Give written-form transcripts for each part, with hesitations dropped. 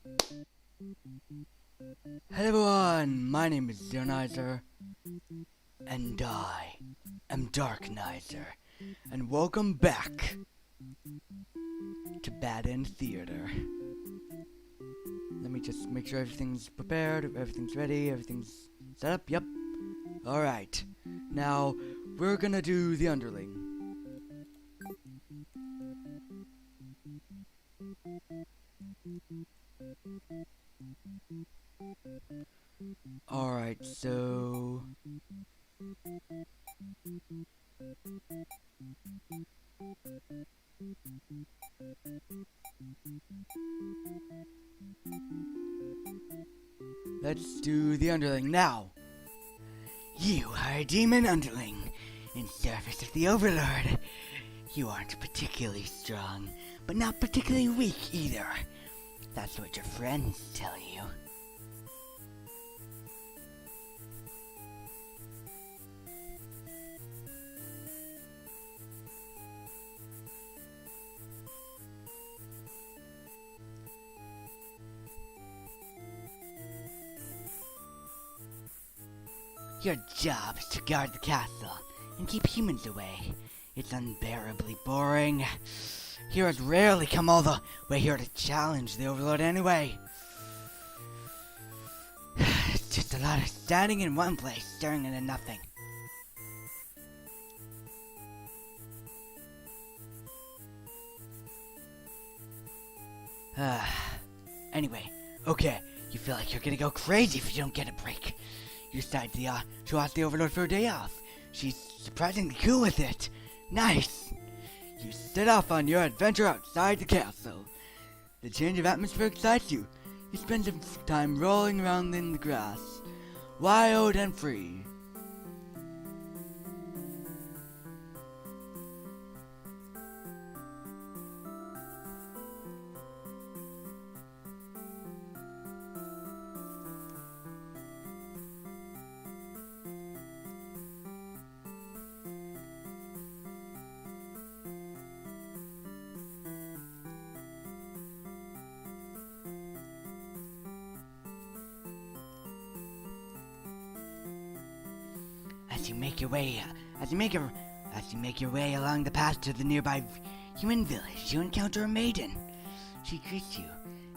Hello everyone, my name is Dionyzer, and I am Darknizer, and welcome back to Bad End Theater. Let me just make sure everything's prepared, everything's ready, everything's set up, yep. Alright, now we're gonna do the Underling. Alright, so... let's do the Underling now. You are a demon Underling in service of the Overlord. You aren't particularly strong, but not particularly weak either. That's what your friends tell you. Your job is to guard the castle and keep humans away. It's unbearably boring. Heroes rarely come all the way here to challenge the Overlord anyway. It's just a lot of standing in one place, staring into nothing. Anyway, okay, you feel like you're gonna go crazy if you don't get a break. You decide to ask the Overlord for a day off. She's surprisingly cool with it. Nice! You set off on your adventure outside the castle. The change of atmosphere excites you. You spend some time rolling around in the grass, wild and free. As you make your way along the path to the nearby human village, you encounter a maiden. She greets you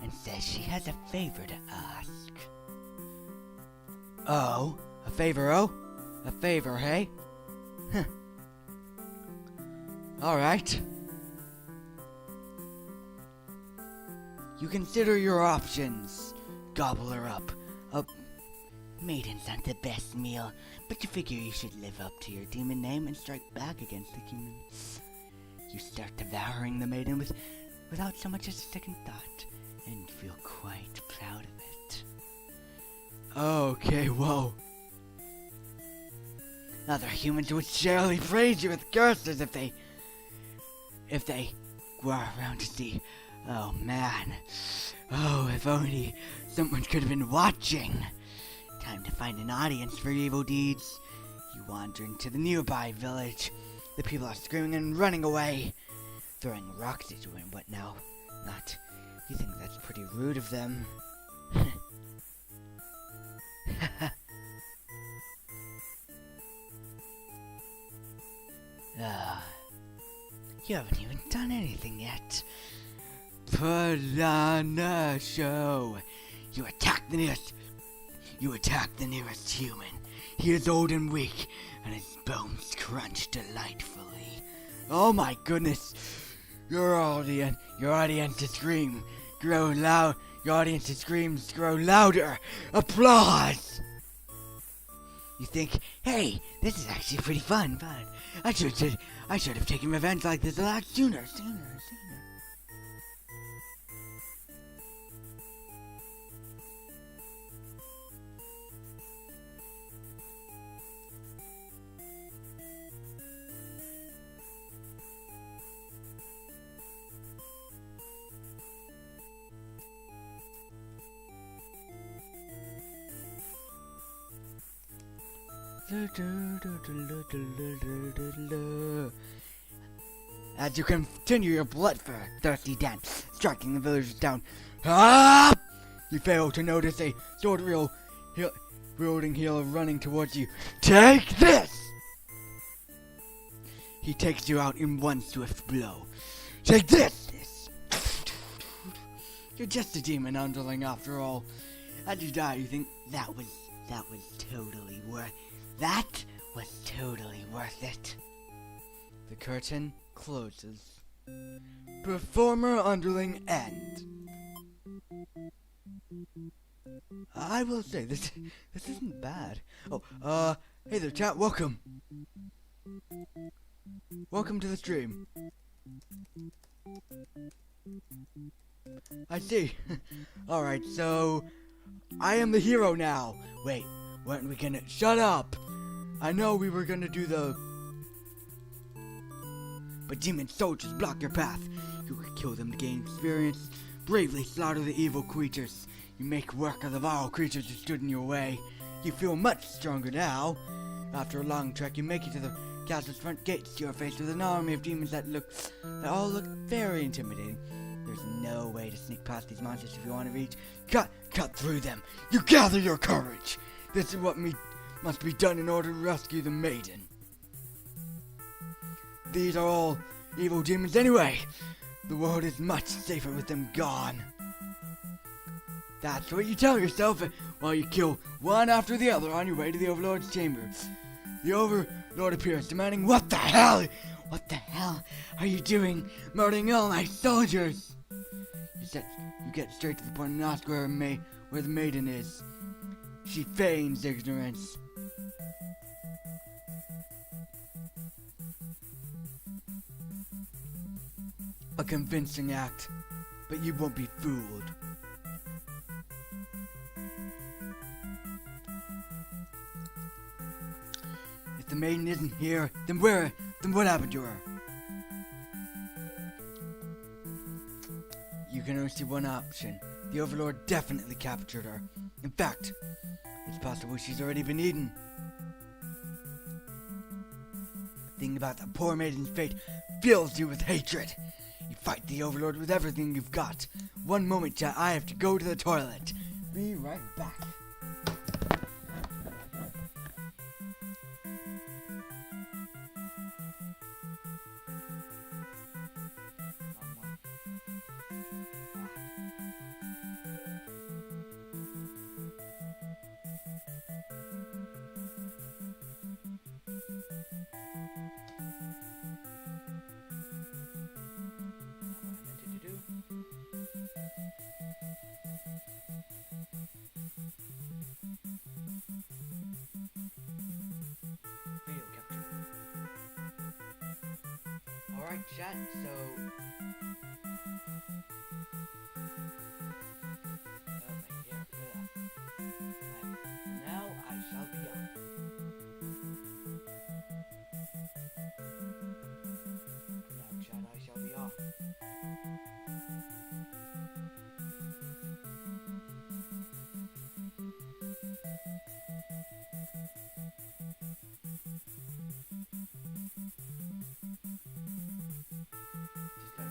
and says she has a favor to ask. Oh? A favor, oh? A favor, hey? Huh. Alright. You consider your options. Gobble her up. Maidens aren't the best meal, but you figure you should live up to your demon name and strike back against the humans. You start devouring the maiden without so much as a second thought, and feel quite proud of it. Okay, whoa. Other humans would surely praise you with curses if they were around to see. Oh man. Oh, if only someone could have been watching. Time to find an audience for your evil deeds. You wander into the nearby village. The people are screaming and running away, throwing rocks at you and what now? Not. You think that's pretty rude of them. You haven't even done anything yet. Put on a show. You attack the nearest human. He is old and weak, and his bones crunch delightfully. Oh my goodness! Your audience's screams grow loud. Your audience's screams grow louder. Applause! You think, hey, this is actually pretty fun. I should have taken revenge like this a lot sooner. As you continue your bloodthirsty dance, striking the villagers down. Ah! You fail to notice a wielding healer running towards you. Take this! He takes you out in one swift blow. Take this! You're just a demon underling after all. As you die, you think that was totally worth it. The curtain closes. Performer underling end. I will say this isn't bad. Oh, hey there, chat. Welcome to the stream. I see. Alright, so I am the hero now. Wait, weren't we gonna... Shut up! I know we were gonna do the... But demon soldiers block your path. You could kill them to gain experience. Bravely slaughter the evil creatures. You make work of the vile creatures who stood in your way. You feel much stronger now. After a long trek, you make it to the castle's front gates. You are faced with an army of demons that all look very intimidating. There's no way to sneak past these monsters if you want to reach. Cut through them. You gather your courage. This is what must be done in order to rescue the maiden. These are all evil demons anyway. The world is much safer with them gone. That's what you tell yourself while you kill one after the other on your way to the Overlord's chamber. The Overlord appears, demanding, What the hell are you doing, murdering all my soldiers? You get straight to the point and ask where the maiden is. She feigns ignorance. A convincing act, but you won't be fooled. If the maiden isn't here, then what happened to her? You can only see one option. The Overlord definitely captured her. In fact, it's possible she's already been eaten. Thinking about that poor maiden's fate fills you with hatred. You fight the Overlord with everything you've got. One moment, chat, I have to go to the toilet. Be right back. Alright, chat, so... For now, I shall be on. Now, chat, I shall be off. Just gotta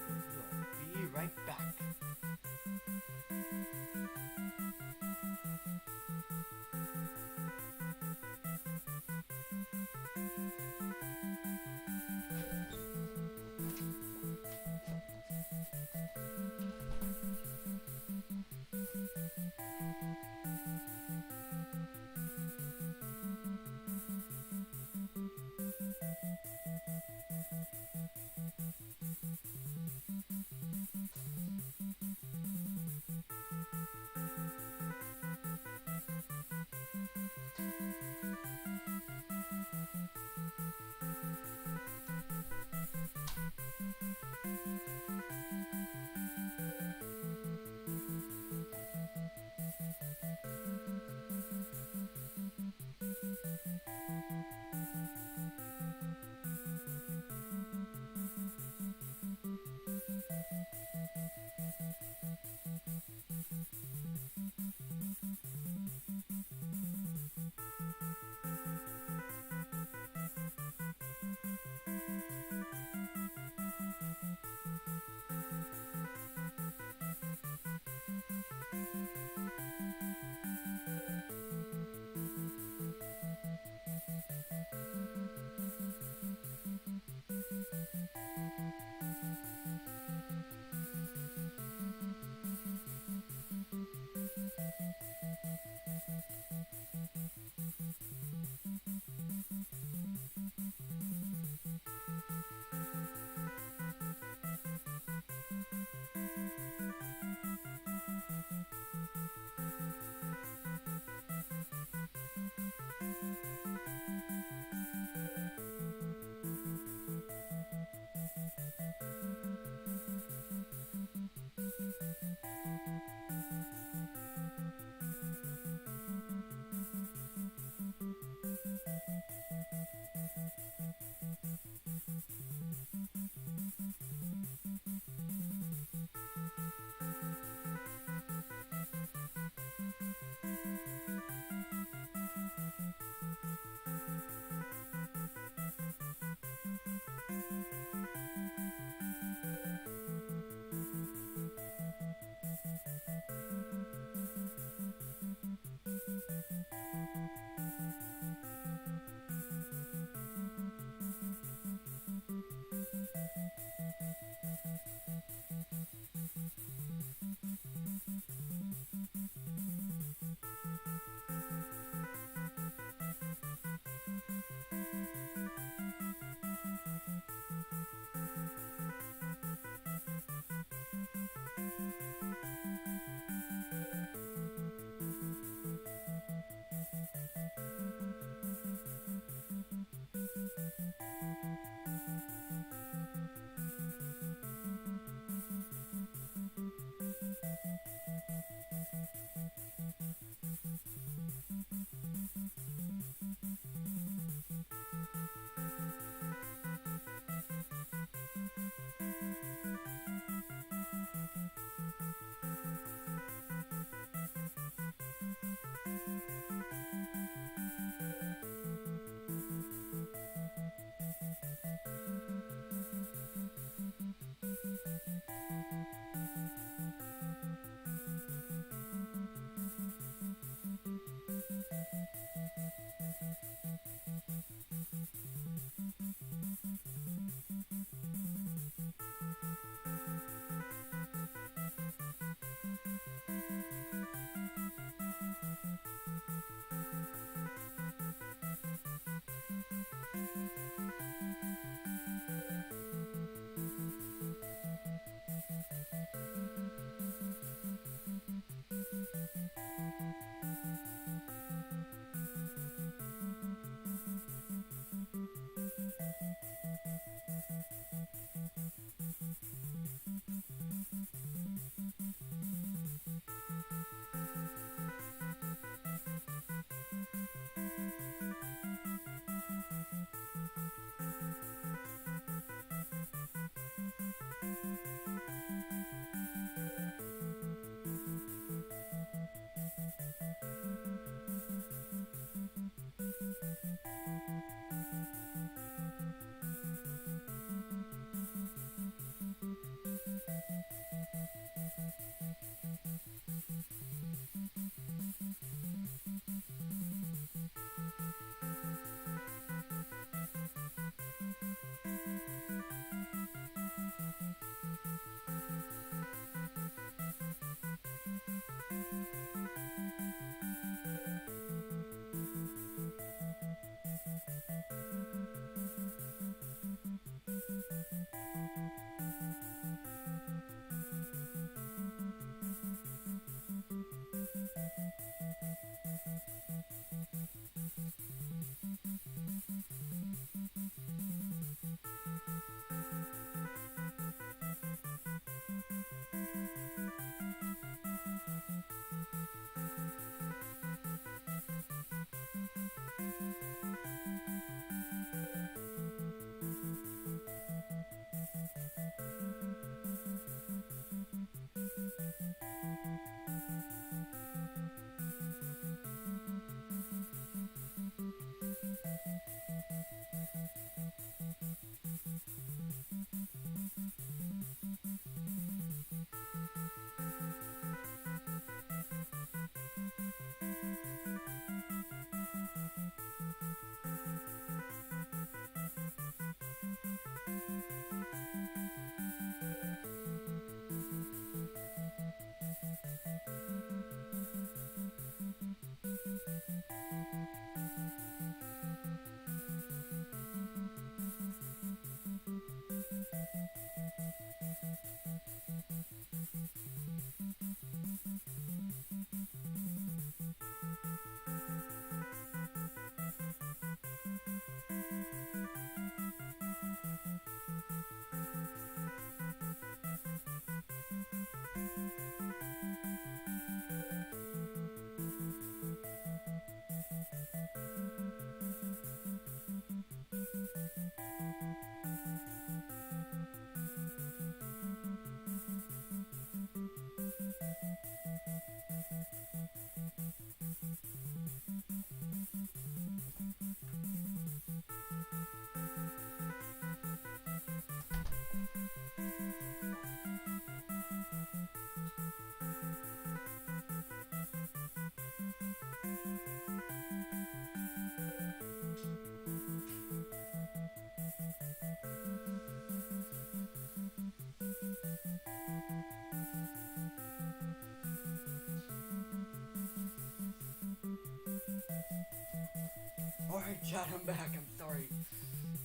Alright, chat, I'm back. I'm sorry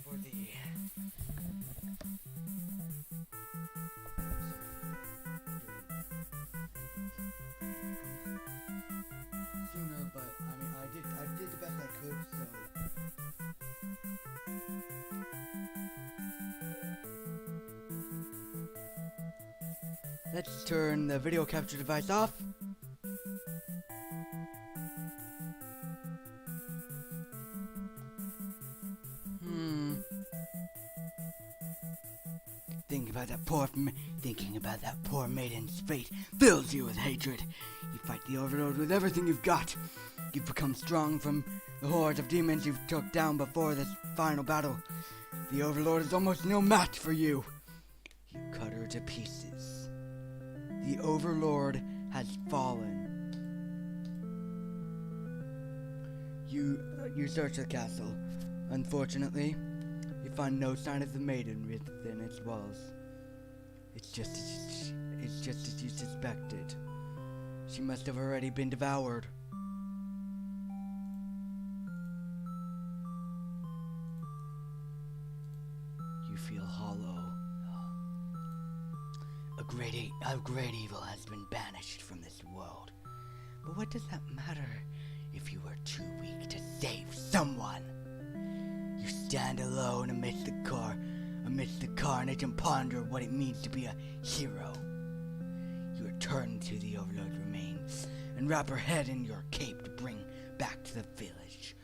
for the... sooner, but I mean, I did the best I could, so... Let's turn the video capture device off. Thinking about that poor maiden's fate fills you with hatred. You fight the Overlord with everything you've got. You've become strong from the hordes of demons you've took down before this final battle. The Overlord is almost no match for you. You cut her to pieces. The Overlord has fallen. You search the castle. Unfortunately, you find no sign of the maiden within its walls. It's just as you suspected. She must have already been devoured. You feel hollow. A great evil has been banished from this world. But what does that matter if you were too weak to save someone? You stand alone amidst the carnage and ponder what it means to be a hero. You return to the Overlord's remains and wrap her head in your cape to bring back to the village.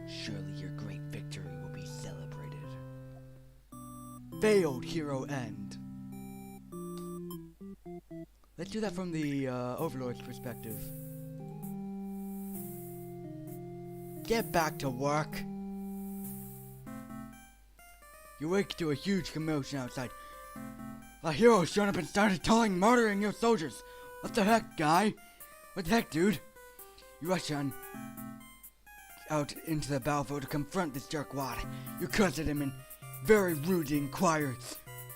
Surely your great victory will be celebrated. Failed hero end. Let's do that from the Overlord's perspective. Get back to work. You wake to a huge commotion outside. A hero showed up and started murdering your soldiers. What the heck, guy? What the heck, dude? You rush out into the battlefield to confront this jerkwad. You curse at him and very rudely inquire.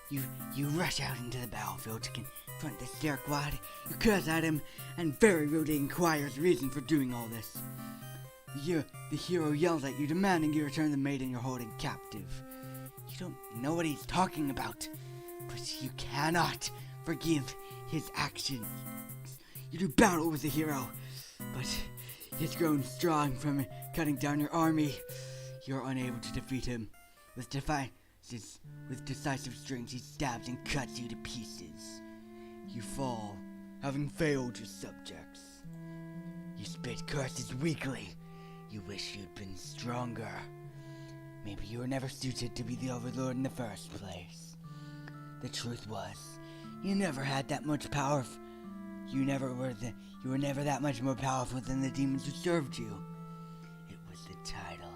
You rush out into the battlefield to confront this jerkwad. You curse at him and very rudely inquires the reason for doing all this. The hero yells at you, demanding you return the maiden you're holding captive. You don't know what he's talking about, but you cannot forgive his actions. You do battle with the hero, but he's grown strong from cutting down your army. You're unable to defeat him. With decisive strength, he stabs and cuts you to pieces. You fall, having failed your subjects. You spit curses weakly. You wish you'd been stronger. Maybe you were never suited to be the Overlord in the first place. The truth was, you never had that much power. You were never that much more powerful than the demons who served you. It was the title,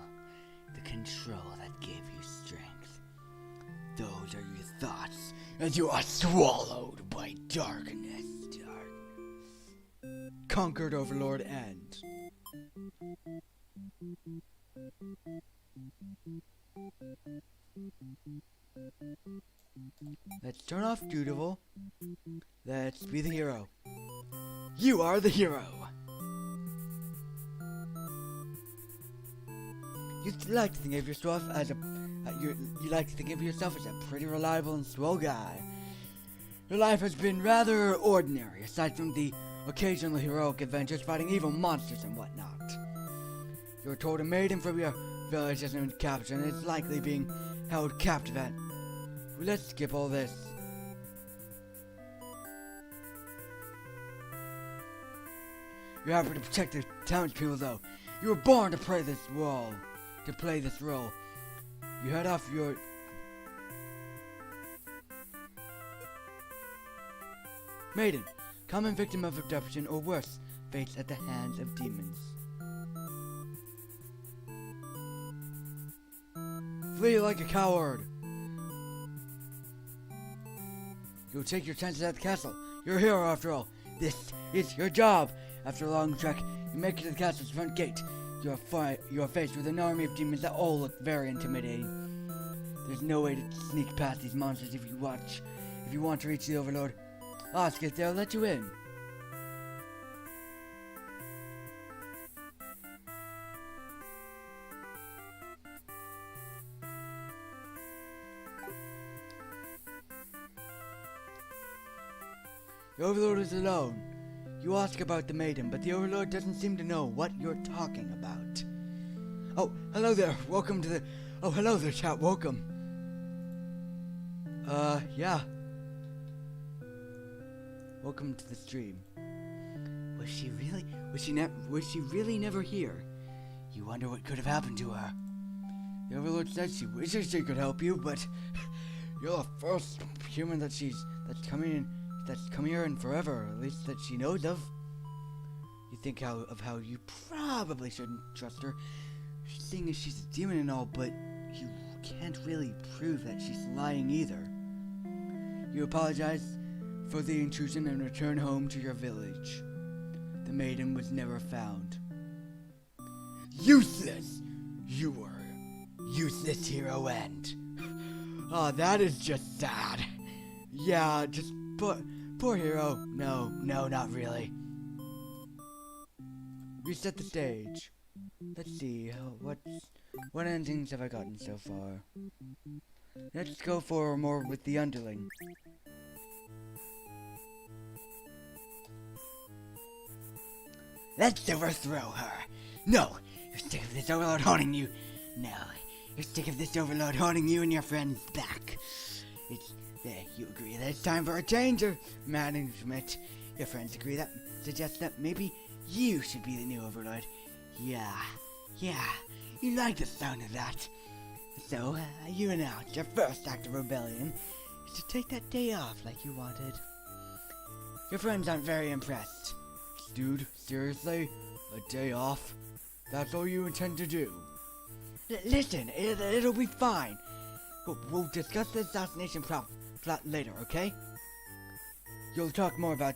the control that gave you strength. Those are your thoughts as you are swallowed by darkness. Conquered Overlord end. Let's turn off Dutiful. Let's be the hero. You are the hero. You like to think of yourself as a pretty reliable and swell guy. Your life has been rather ordinary, aside from the occasional heroic adventures fighting evil monsters and whatnot. You were told a maiden from your village has been captured and is likely being held captive at. Let's skip all this. You're happy to protect the townspeople, though. You were born to play this role. You head off your... Maiden, common victim of abduction or worse, fates at the hands of demons. Flee like a coward. You'll take your chances at the castle. You're a hero after all. This is your job. After a long trek, you make it to the castle's front gate. You are faced with an army of demons that all look very intimidating. There's no way to sneak past these monsters if you want to reach the Overlord. Ask if they'll let you in. The Overlord is alone. You ask about the maiden, but the Overlord doesn't seem to know what you're talking about. Oh, hello there. Welcome to the... Oh, hello there, chat. Welcome. Yeah. Welcome to the stream. Was she really never here? You wonder what could have happened to her. The Overlord says she wishes she could help you, but you're the first human that's come here in forever, at least that she knows of. You think of how you probably shouldn't trust her, seeing as she's a demon and all, but you can't really prove that she's lying either. You apologize for the intrusion and return home to your village. The maiden was never found. Useless! You were useless, hero end. Oh, that is just sad. Yeah, just poor hero. No, not really. Reset the stage. Let's see, what endings have I gotten so far? Let's go for more with the Underling. Let's overthrow her. No, you're sick of this Overlord haunting you. No, you're sick of this Overlord haunting you and your friends back. You agree that it's time for a change of management. Your friends agree that suggests that maybe you should be the new Overlord. Yeah, you like the sound of that. So, you announced your first act of rebellion is to take that day off like you wanted. Your friends aren't very impressed. Dude, seriously? A day off? That's all you intend to do? Listen, it'll be fine. We'll discuss the assassination plot later, okay? You'll talk more about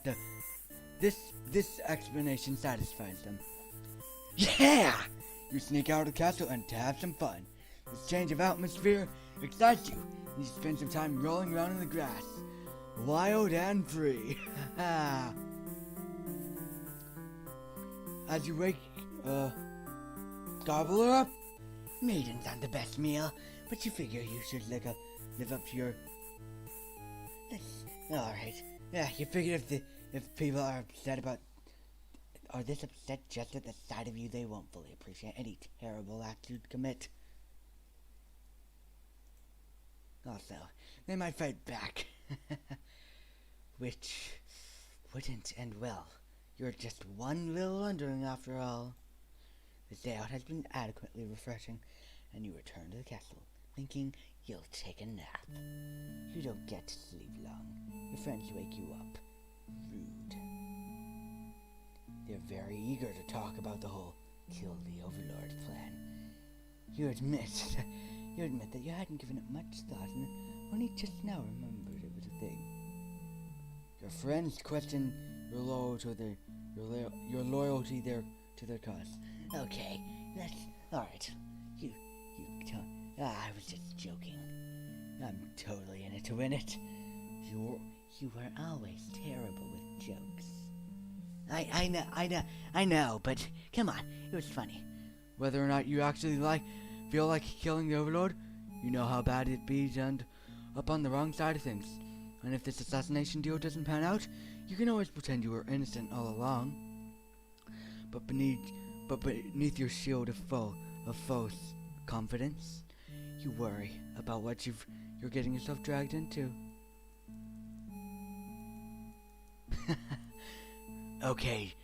this explanation satisfies them. Yeah! You sneak out of the castle and to have some fun. This change of atmosphere excites you, and you spend some time rolling around in the grass. Wild and free. As you wake, gobble her up? Maidens aren't the best meal, but you figure you should live up to your... Alright. Yeah, you figure if people are this upset just at the sight of you, they won't fully appreciate any terrible act you'd commit. Also, they might fight back. Which wouldn't end well. You're just one little Underling after all. This day out has been adequately refreshing, and you return to the castle, thinking you'll take a nap. You don't get to sleep long. Your friends wake you up. Rude. They're very eager to talk about the whole kill the Overlord plan. You admit that you hadn't given it much thought and only just now remembered it was a thing. Your friends question your loyalty to their cause. Okay, alright. You tell. I was just joking. I'm totally in it to win it. You were always terrible with jokes. I know, but come on, it was funny. Whether or not you actually feel like killing the Overlord, you know how bad it'd be to end up on the wrong side of things. And if this assassination deal doesn't pan out, you can always pretend you were innocent all along. But beneath your shield of false confidence, you worry about what you're getting yourself dragged into. Okay,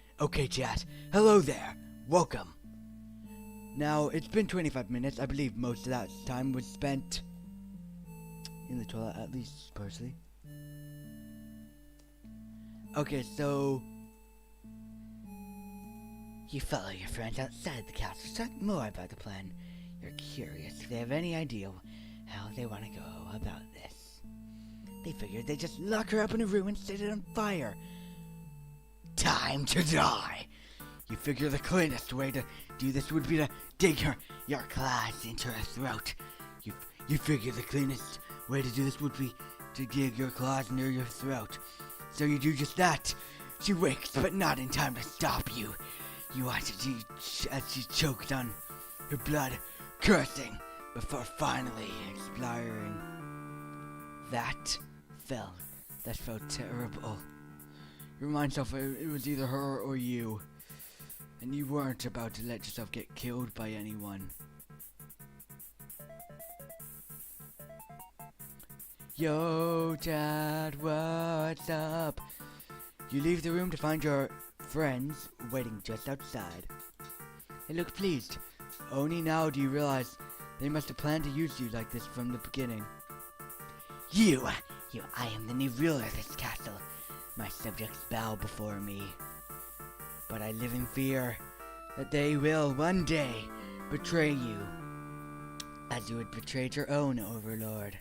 chat. Hello there. Welcome. Now, it's been 25 minutes. I believe most of that time was spent in the toilet, at least partially. Okay, so you follow your friends outside the castle, talk more about the plan. You're curious if they have any idea how they want to go about this. They figured they'd just lock her up in a room and set it on fire. Time to die. You figure the cleanest way to do this would be to dig your claws into her throat. You figure the cleanest way to do this would be to dig your claws near your throat. So you do just that. She wakes, but not in time to stop you. You watch as she choked on her blood, cursing, before finally expiring. That felt terrible. You remind yourself it was either her or you. And you weren't about to let yourself get killed by anyone. Yo, Dad, what's up? You leave the room to find your friends waiting just outside. They look pleased. Only now do you realize they must have planned to use you like this from the beginning. I am the new ruler of this castle. My subjects bow before me. But I live in fear that they will one day betray you, as you had betrayed your own overlord.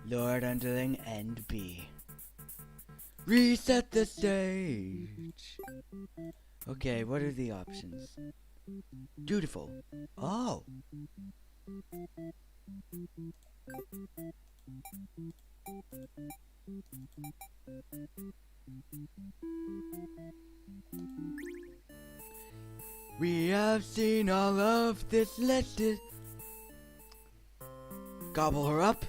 Lord Underling and B. Reset the stage! Okay, what are the options? Dutiful. Oh! We have seen all of this. Let's gobble her up.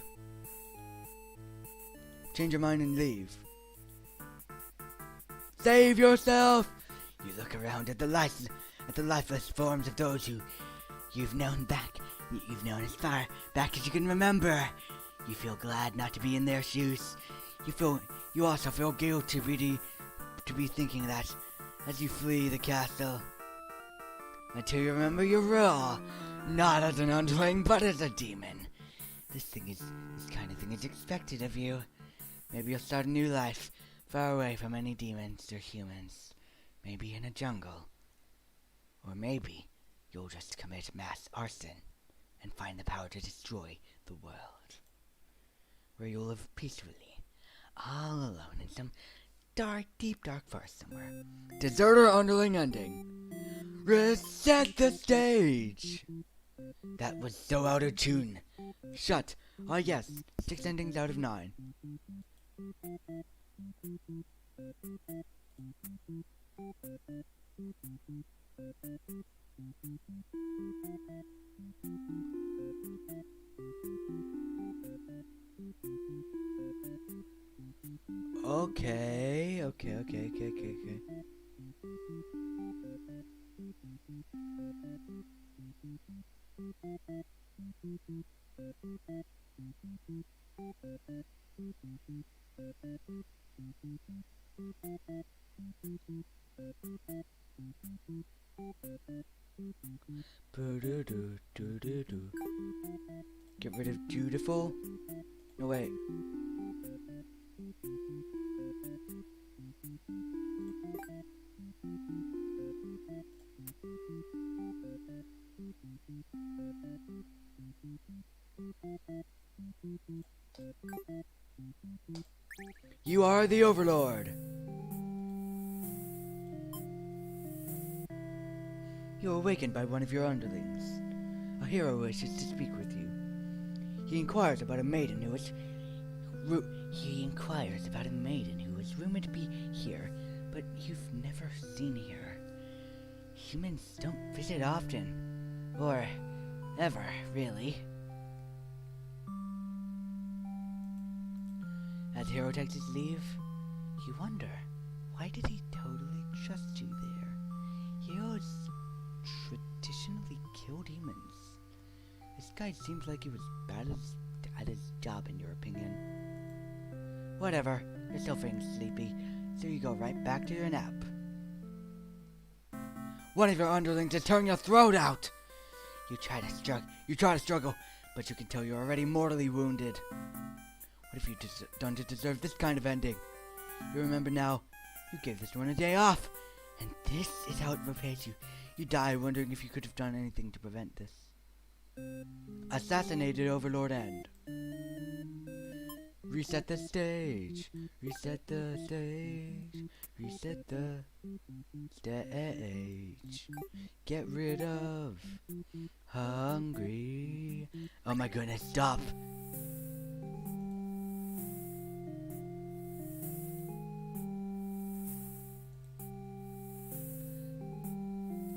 Change your mind and leave. Save yourself! You look around at the lifeless forms of those who you've known as far back as you can remember. You feel glad not to be in their shoes. You also feel guilty to be thinking that as you flee the castle. Until you remember your role, not as an underling, but as a demon. This kind of thing is expected of you. Maybe you'll start a new life, far away from any demons or humans. Maybe in a jungle. Or maybe you'll just commit mass arson and find the power to destroy the world. Where you'll live peacefully, all alone in some deep dark forest somewhere. Deserter Underling ending. Reset the stage! That was so out of tune. Shut. Ah yes, 6 endings out of 9. Okay. Get rid of dutiful? No, wait. You are the Overlord. You are awakened by one of your underlings. A hero wishes to speak with you. He inquires about a maiden who is rumored to be here, but you've never seen her. Humans don't visit often, or ever, really. As Hero takes his leave, you wonder, why did he totally trust you there? Heroes traditionally kill demons. This guy seems like he was bad at his job, in your opinion. Whatever, you're still feeling sleepy, so you go right back to your nap. One of your underlings is tearing your throat out! You try to struggle, but you can tell you're already mortally wounded. What have you done to deserve this kind of ending? You remember now, you gave this one a day off, and this is how it repays you. You die wondering if you could have done anything to prevent this. Assassinated Overlord End. Reset the stage. Reset the stage. Reset the stage. Get rid of hungry. Oh my goodness, stop.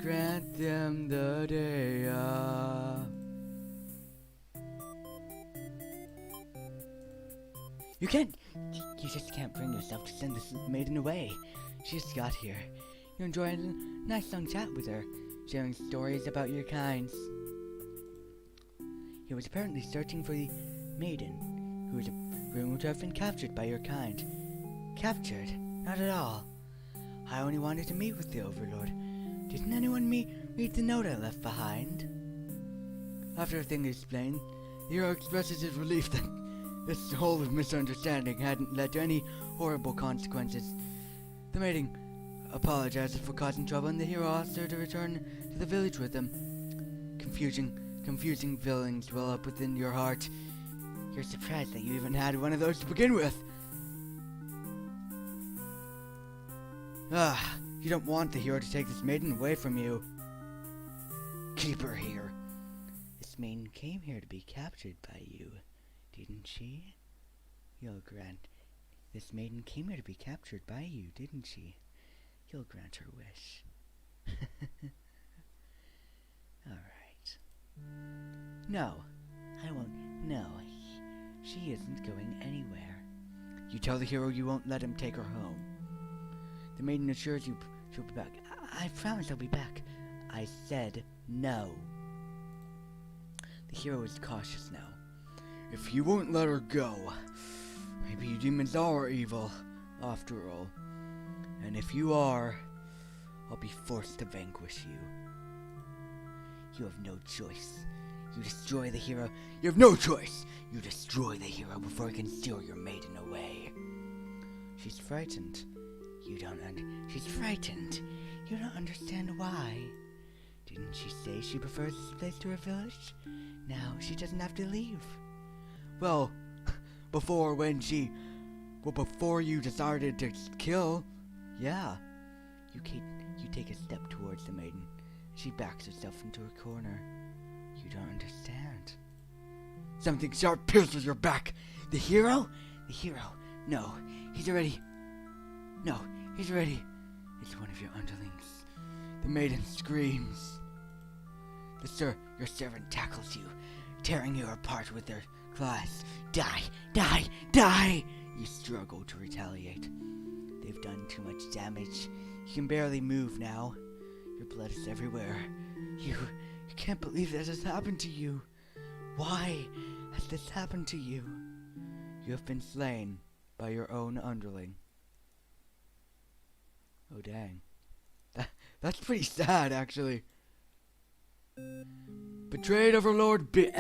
Grant them the day off. You You just can't bring yourself to send this maiden away. She just got here. You enjoyed a nice long chat with her, sharing stories about your kinds. He was apparently searching for the maiden, who was rumored to have been captured by your kind. Captured? Not at all. I only wanted to meet with the Overlord. Didn't anyone read the note I left behind? After everything is explained, the hero expresses his relief that this whole misunderstanding hadn't led to any horrible consequences. The maiden apologizes for causing trouble, and the hero asks her to return to the village with him. Confusing feelings well up within your heart. You're surprised that you even had one of those to begin with. You don't want the hero to take this maiden away from you. Keep her here. This maiden came here to be captured by you, didn't she? You'll grant. This maiden came here to be captured by you, didn't she? You'll grant her wish. Alright. No, I won't. No, she isn't going anywhere. You tell the hero you won't let him take her home. The maiden assures you she'll be back. I promise I'll be back. I said no. The hero is cautious now. If you won't let her go, maybe you demons are evil, after all. And if you are, I'll be forced to vanquish you. You have no choice. You destroy the hero. You have no choice. You destroy the hero before he can steal your maiden away. She's frightened. She's frightened. You don't understand why. Didn't she say she prefers this place to her village? Now she doesn't have to leave. Well, before you decided to kill, yeah. You take a step towards the maiden. She backs herself into a corner. You don't understand. Something sharp pierces your back. The hero? The hero. No, he's already. It's one of your underlings. The maiden screams. Your servant tackles you, tearing you apart with their claws. Die! Die! Die! You struggle to retaliate. They've done too much damage. You can barely move now. Your blood is everywhere. You can't believe this has happened to you. Why has this happened to you? You have been slain by your own underling. Oh dang. That's pretty sad, actually. Betrayed Overlord B.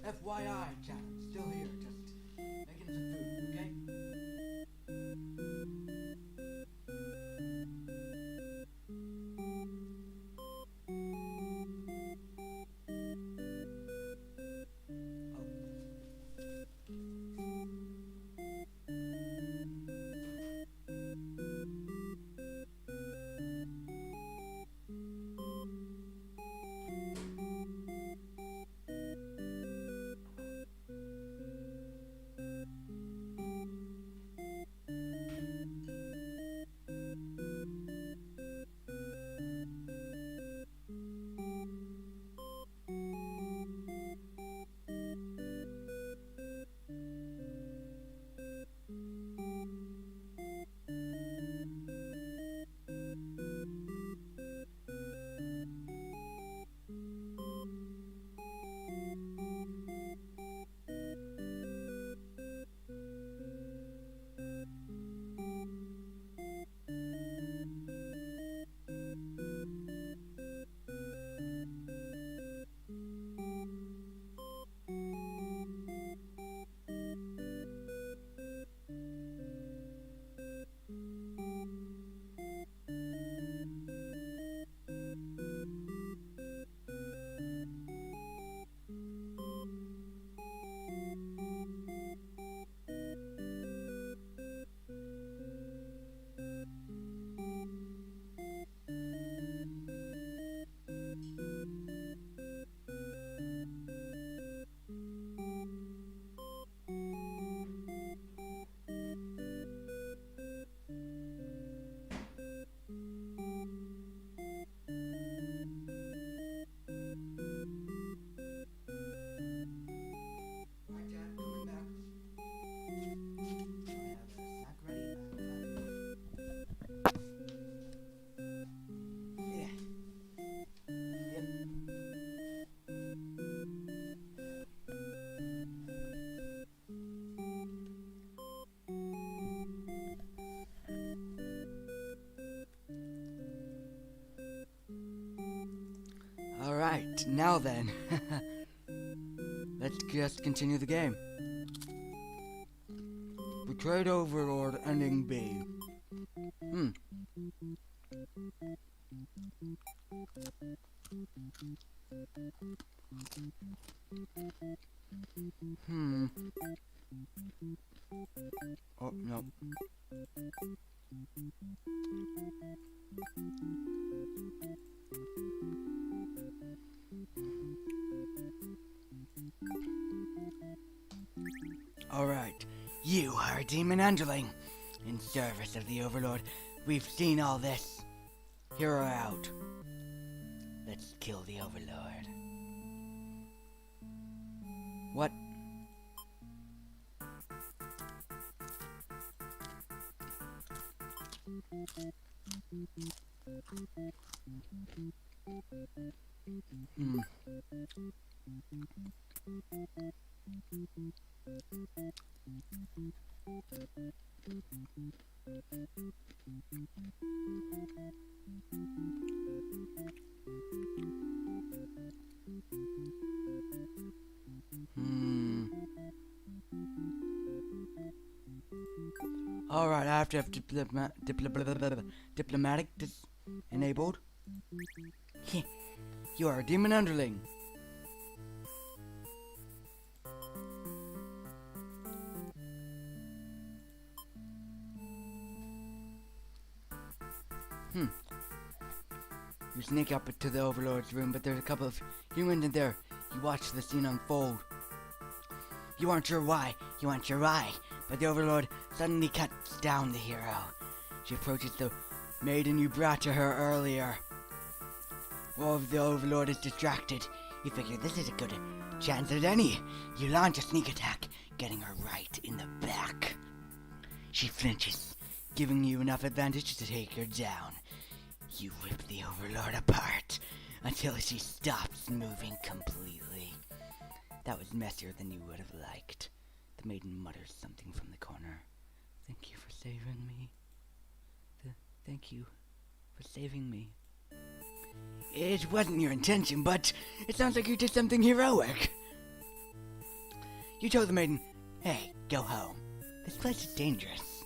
FYI, chat, I'm still here, just making some food, okay? Alright, now then. Let's just continue the game. Betrayed Overlord ending B. Oh, no. Alright, you are a demon underling. In service of the Overlord, we've seen all this. Hero out. Let's kill the Overlord. What? Alright, I have to have diplomatic enabled. You are a demon underling. You sneak up to the Overlord's room, but there's a couple of humans in there. You watch the scene unfold. You aren't sure why, but the Overlord suddenly cuts down the hero. She approaches the maiden you brought to her earlier. While the Overlord is distracted, you figure this is a good chance as any. You launch a sneak attack, getting her right in the back. She flinches, giving you enough advantage to take her down. You rip the Overlord apart until she stops moving completely. That was messier than you would have liked. The maiden mutters something from the corner. Thank you for saving me. Thank you for saving me. It wasn't your intention, but it sounds like you did something heroic. You tell the maiden, "Hey, go home. This place is dangerous."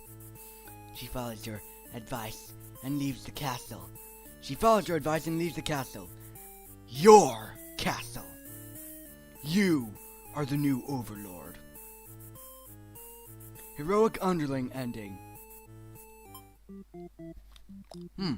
She follows your advice and leaves the castle. Your castle. You are the new overlord. Heroic Underling ending. Hmm.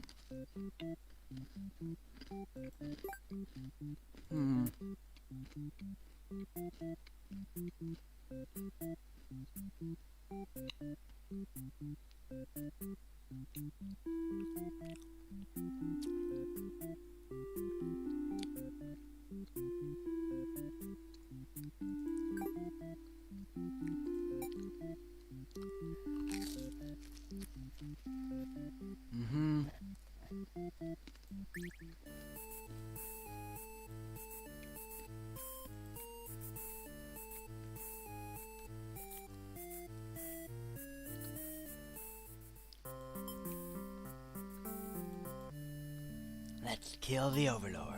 Let's kill the overlord.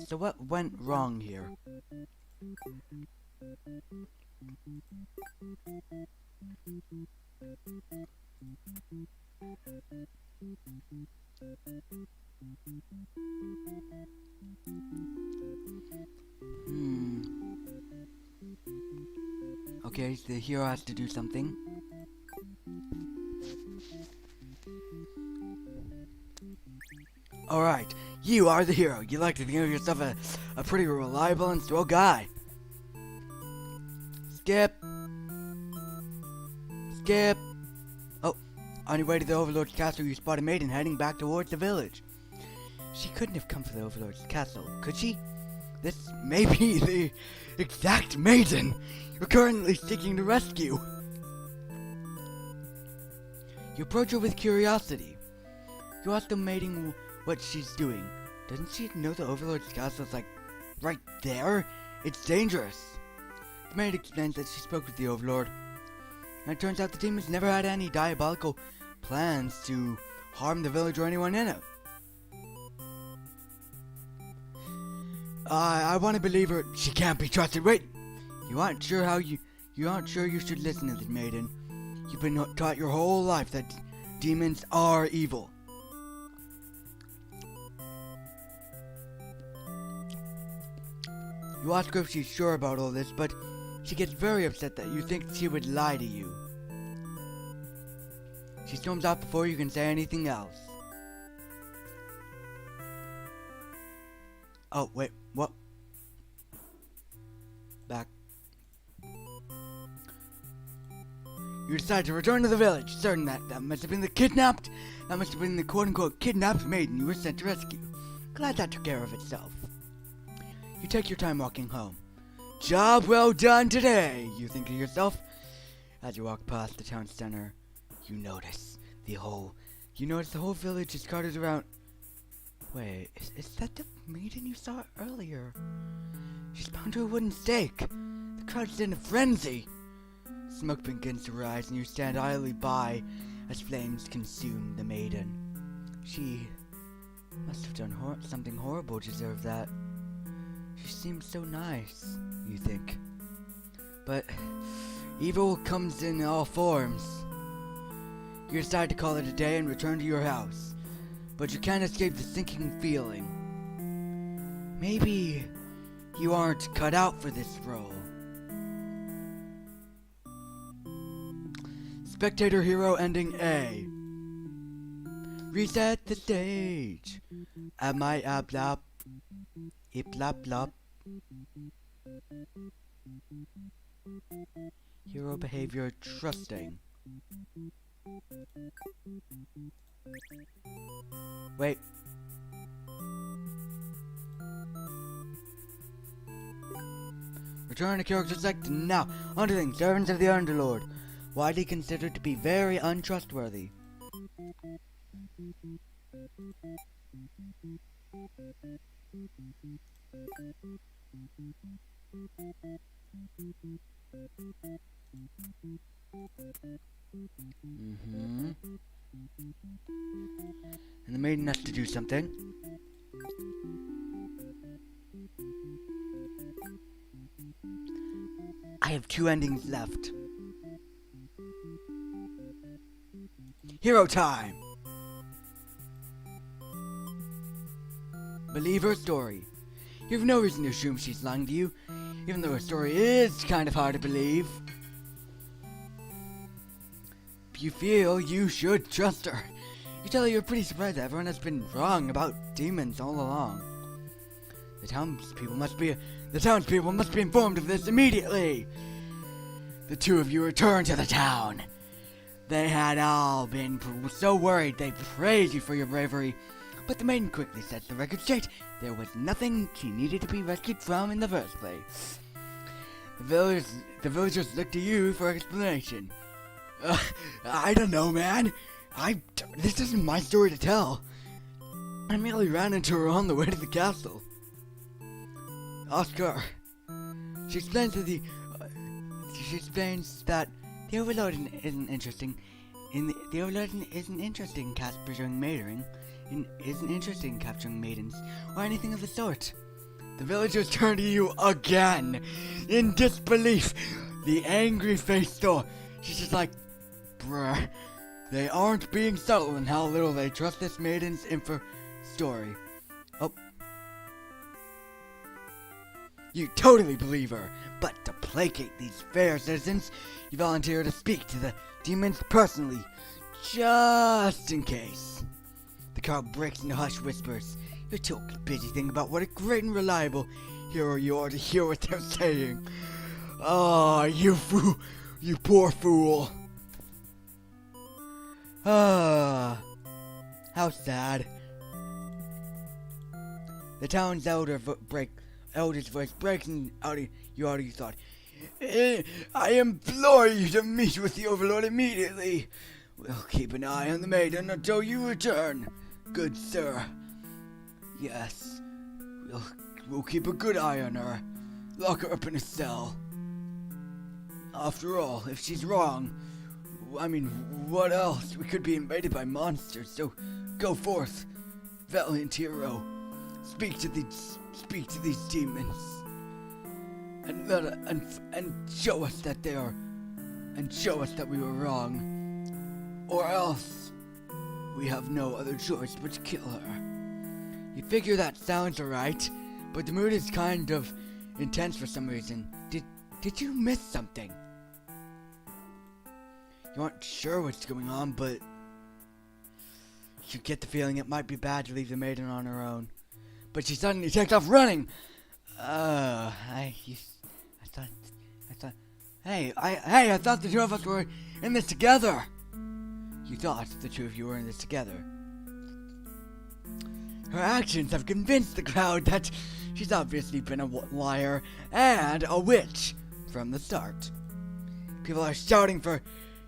So what went wrong here? Okay, so the hero has to do something. Alright, you are the hero. You like to think of yourself a pretty reliable and swell guy. Skip. Oh, on your way to the Overlord's castle, you spot a maiden heading back towards the village. She couldn't have come from the Overlord's castle, could she? This may be the exact maiden you're currently seeking to rescue. You approach her with curiosity. You ask the maiden what she's doing. Doesn't she know the Overlord's castle is like right there? It's dangerous. The maid explains that she spoke with the Overlord, and it turns out the demons never had any diabolical plans to harm the village or anyone in it. I want to believe her. She can't be trusted. Wait, you aren't sure you should listen to the maiden. You've been taught your whole life that demons are evil. You ask her if she's sure about all this, but she gets very upset that you think she would lie to you. She storms off before you can say anything else. Oh, wait, what? Back. You decide to return to the village, certain that must have been the quote-unquote kidnapped maiden you were sent to rescue. Glad that took care of itself. You take your time walking home. Job well done today, you think to yourself. As you walk past the town center, you notice the whole village is crowded around. Wait, is that the maiden you saw earlier? She's bound to a wooden stake. The crowd's in a frenzy. Smoke begins to rise, and you stand idly by as flames consume the maiden. She must have done something horrible to deserve that. She seems so nice, you think. But evil comes in all forms. You decide to call it a day and return to your house. But you can't escape the sinking feeling. Maybe you aren't cut out for this role. Spectator hero ending A. Reset the stage. Am I ablop? Iplop blop. Hero behavior trusting. Wait. Return to character select now. Underling, servants of the Underlord. widely considered to be very untrustworthy. And the maiden has to do something. I have 2 endings left. Hero time! Believe her story. You have no reason to assume she's lying to you, even though her story is kind of hard to believe. If you feel you should trust her, you tell her you're pretty surprised that everyone has been wrong about demons all along. The townspeople must be informed of this immediately. The 2 of you return to the town. They had all been so worried they praised you for your bravery, but the maiden quickly set the record straight. There was nothing she needed to be rescued from in the first place. The villagers looked to you for explanation. I don't know, man. This isn't my story to tell. I merely ran into her on the way to the castle. Oscar. She explains that the Overlord isn't interesting. The Overlord isn't interested in capturing maidens or anything of the sort. The villagers turn to you again in disbelief. The angry face though, she's just like, bruh. They aren't being subtle in how little they trust this maiden's story. Oh. You totally believe her, but to placate these fair citizens, you volunteer to speak to the demons personally, just in case. The crowd breaks into hushed whispers. You're too busy thinking about what a great and reliable hero you are to hear what they're saying. Ah, you poor fool. Ah, how sad. The town's elder's voice breaks out of your thought. I implore you to meet with the Overlord immediately. We'll keep an eye on the maiden until you return, good sir. Yes, we'll keep a good eye on her. Lock her up in a cell. After all, if she's wrong, what else? We could be invaded by monsters, so go forth, valiant hero. Speak to these demons, and show us that we were wrong, or else we have no other choice but to kill her. You figure that sounds alright, but the mood is kind of intense for some reason. Did you miss something? You aren't sure what's going on, but you get the feeling it might be bad to leave the maiden on her own. But she suddenly takes off running. I thought the 2 of us were in this together. You thought the 2 of you were in this together. Her actions have convinced the crowd that she's obviously been a liar and a witch from the start. People are shouting for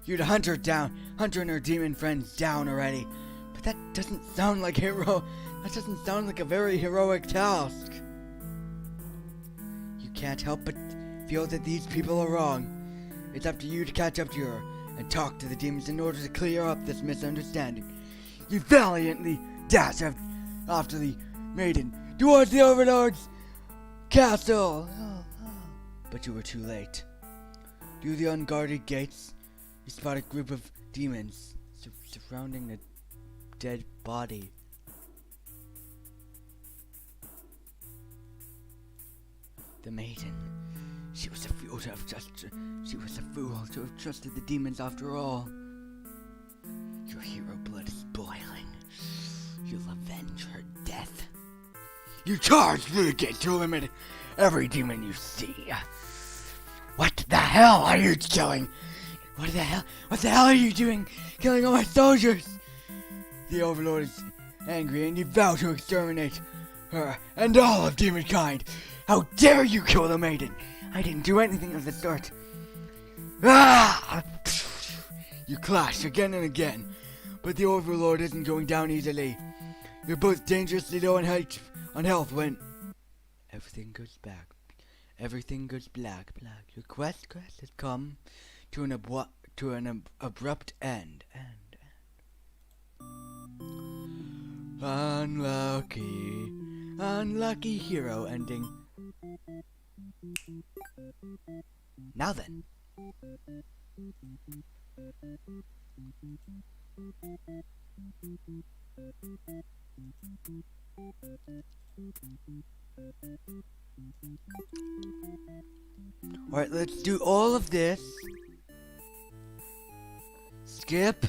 you to hunt her and her demon friends down already. But that doesn't sound like a very heroic task. You can't help but feel that these people are wrong. It's up to you to catch up to her and talk to the demons in order to clear up this misunderstanding. You valiantly dash after the maiden towards the Overlord's castle. But you were too late. Through the unguarded gates, you spot a group of demons surrounding a dead body. The maiden. She was a fool to have trusted the demons after all. Your hero blood is boiling. You'll avenge her death. You charge through the gate to eliminate every demon you see. What the hell are you killing? What the hell are you doing? Killing all my soldiers? The Overlord is angry and you vow to exterminate her and all of demonkind. How dare you kill the maiden? I didn't do anything of the sort. Ah! You clash again and again, but the Overlord isn't going down easily. You're both dangerously low on health when everything goes back. Everything goes black. Your quest has come to an abrupt end. Unlucky hero ending. Now then. Alright, let's do all of this. Skip.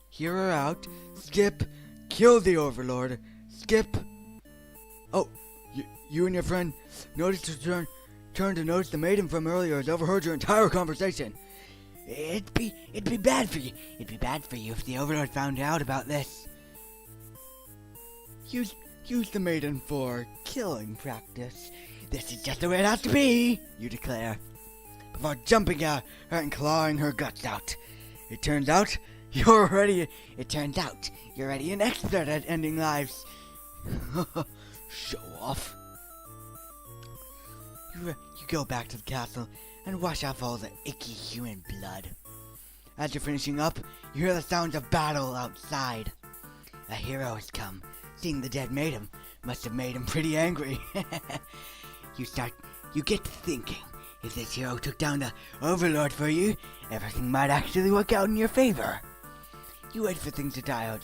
Hear her out. Skip. Kill the Overlord. Skip. Oh, you and your friend noticed to turn to notice the maiden from earlier has overheard your entire conversation. It'd be bad for you. It'd be bad for you if the Overlord found out about this. Use the maiden for killing practice. This is just the way it has to be, you declare, before jumping at her and clawing her guts out. It turns out you're already an expert at ending lives. Show off. You go back to the castle and wash off all the icky human blood. As you're finishing up, you hear the sounds of battle outside. A hero has come. Seeing the dead maiden must have made him pretty angry. You get to thinking, if this hero took down the Overlord for you, everything might actually work out in your favor. You wait for things to die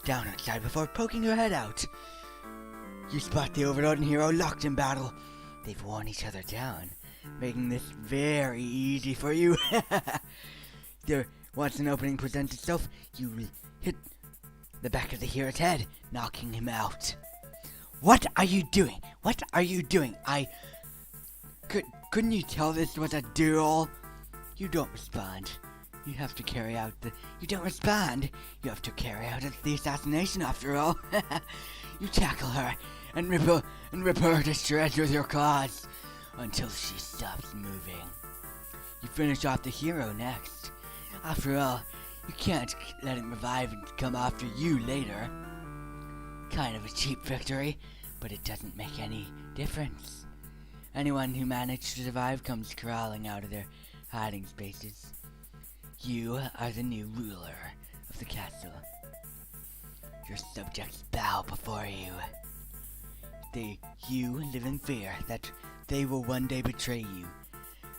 down outside before poking your head out. You spot the Overlord and hero locked in battle. They've worn each other down, making this very easy for you. Once an opening presents itself, you hit the back of the hero's head, knocking him out. What are you doing? Couldn't you tell this was a duel? You don't respond. You have to carry out the assassination after all. You tackle her and rip her to shreds with your claws until she stops moving. You finish off the hero next. After all, you can't let him revive and come after you later. Kind of a cheap victory, but it doesn't make any difference. Anyone who managed to survive comes crawling out of their hiding spaces. You are the new ruler of the castle. Your subjects bow before you. You live in fear that they will one day betray you,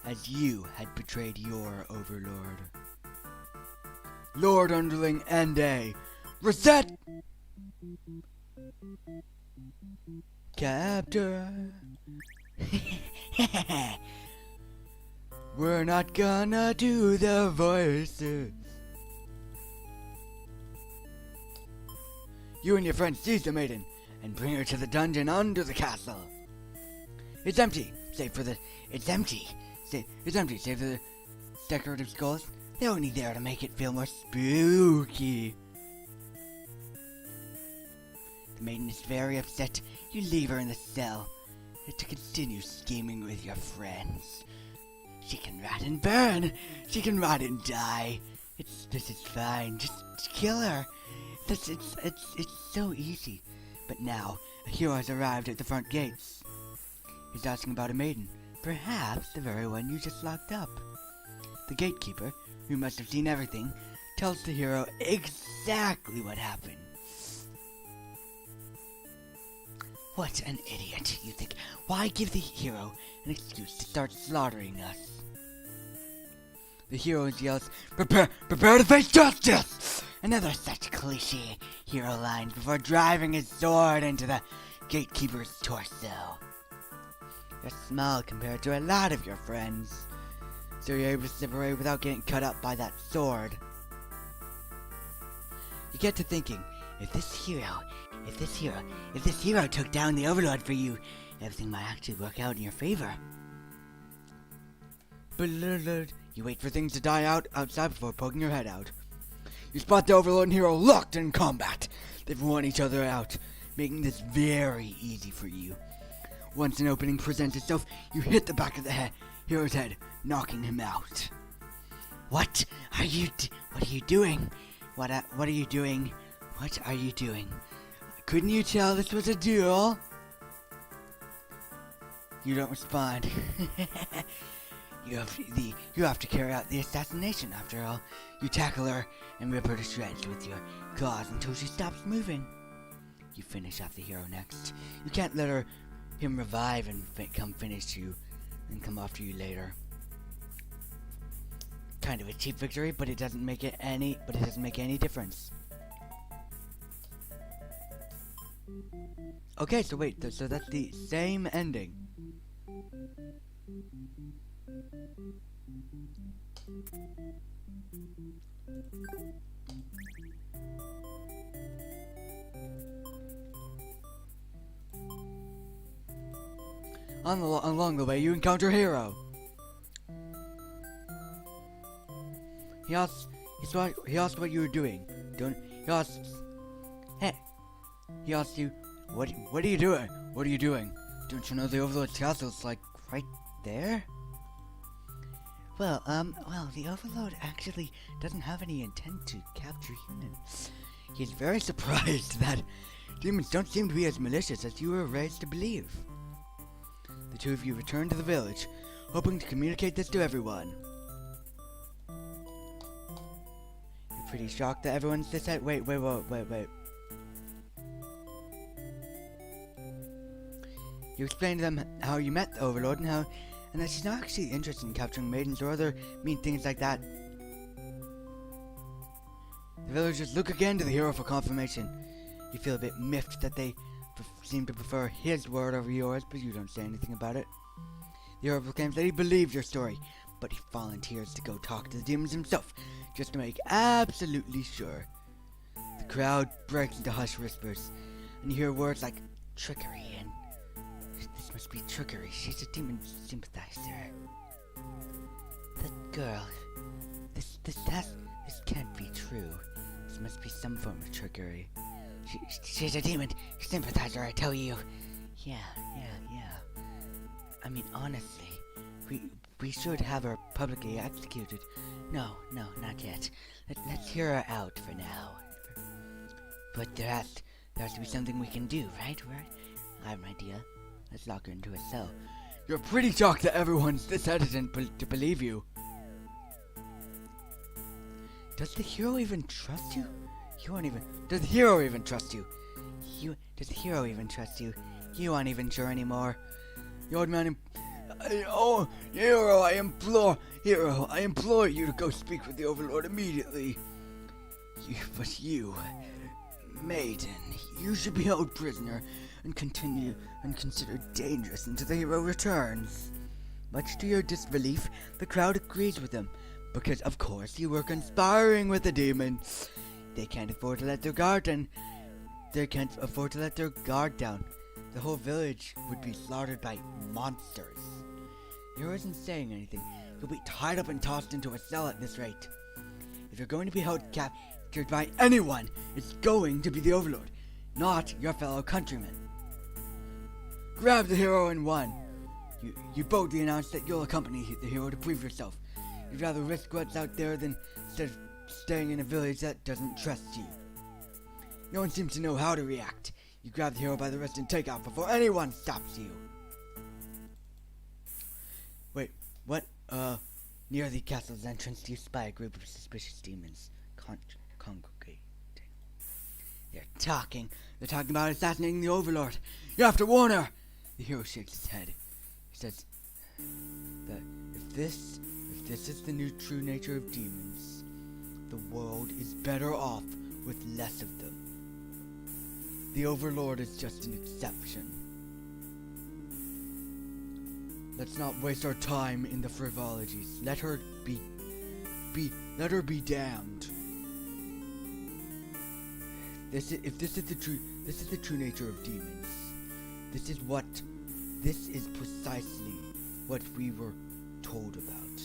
as you had betrayed your Overlord. Lord Underling and A. Reset! Captor. We're not gonna do the voices. You and your friend seize the maiden and bring her to the dungeon under the castle. It's empty, save for the decorative skulls. They're only there to make it feel more spooky. The maiden is very upset. You leave her in the cell to continue scheming with your friends. She can rot and burn. She can rot and die. This is fine. Just kill her. It's so easy. But now a hero has arrived at the front gates. He's asking about a maiden, perhaps the very one you just locked up. The gatekeeper, who must have seen everything, tells the hero exactly what happened. What an idiot, you think. Why give the hero an excuse to start slaughtering us? The hero yells, prepare to face justice! Another such cliche hero lines before driving his sword into the gatekeeper's torso. You're small compared to a lot of your friends, so you're able to separate without getting cut up by that sword. You get to thinking, if this hero took down the Overlord for you, everything might actually work out in your favor. But you wait for things to die out outside before poking your head out. You spot the Overlord and hero locked in combat. They've worn each other out, making this very easy for you. Once an opening presents itself, you hit the back of the hero's head, knocking him out. What are you What are you doing? What are you doing? What are you doing? Couldn't you tell this was a duel? You don't respond. You have to carry out the assassination after all. You tackle her and rip her to shreds with your claws until she stops moving. You finish off the hero next. You can't let him revive and come finish you and come after you later. Kind of a cheap victory, but it doesn't make any difference. Okay, so wait, so that's the same ending. Along the way, you encounter Hero. He asked what you were doing. He asked you, what are you doing? What are you doing? Don't you know the Overlord's castle's like right there? Well, the Overlord actually doesn't have any intent to capture humans. He's very surprised that demons don't seem to be as malicious as you were raised to believe. The two of you return to the village, hoping to communicate this to everyone. You're pretty shocked that everyone's decided. Wait. You explain to them how you met the Overlord and that she's not actually interested in capturing maidens or other mean things like that. The villagers look again to the hero for confirmation. You feel a bit miffed that they seem to prefer his word over yours, but you don't say anything about it. The hero proclaims that he believes your story, but he volunteers to go talk to the demons himself, just to make absolutely sure. The crowd breaks into hushed whispers, and you hear words like trickery and this must be trickery. She's a demon sympathizer. That girl. This can't be true. This must be some form of trickery. She's a demon sympathizer, I tell you. Yeah. I mean, honestly, we should have her publicly executed. No, not yet. Let's hear her out for now. But there has to be something we can do, right? I have an idea. Let's lock her into a cell. You're pretty shocked that everyone's this hesitant to believe you. Does the hero even trust you? Does the hero even trust you? Does the hero even trust you? You aren't even sure anymore. The old man Hero, I implore you to go speak with the Overlord immediately. But you, maiden, you should be held prisoner and considered dangerous until the hero returns. Much to your disbelief, the crowd agrees with him, because of course you were conspiring with the demons. They can't afford to let their guard down. The whole village would be slaughtered by monsters. The hero isn't saying anything. You'll be tied up and tossed into a cell at this rate. If you're going to be held captured by anyone, it's going to be the Overlord, not your fellow countrymen. Grab the hero and run. You boldly announce that you'll accompany the hero to prove yourself. You'd rather risk what's out there than instead of staying in a village that doesn't trust you. No one seems to know how to react. You grab the hero by the wrist and take off before anyone stops you. Wait, what? Near the castle's entrance, you spy a group of suspicious demons congregating. They're talking about assassinating the Overlord. You have to warn her! The hero shakes his head. He says that if this is the true nature of demons, the world is better off with less of them. The Overlord is just an exception. Let's not waste our time in the frivolities. Let her be damned. This is the true nature of demons. This is precisely what we were told about.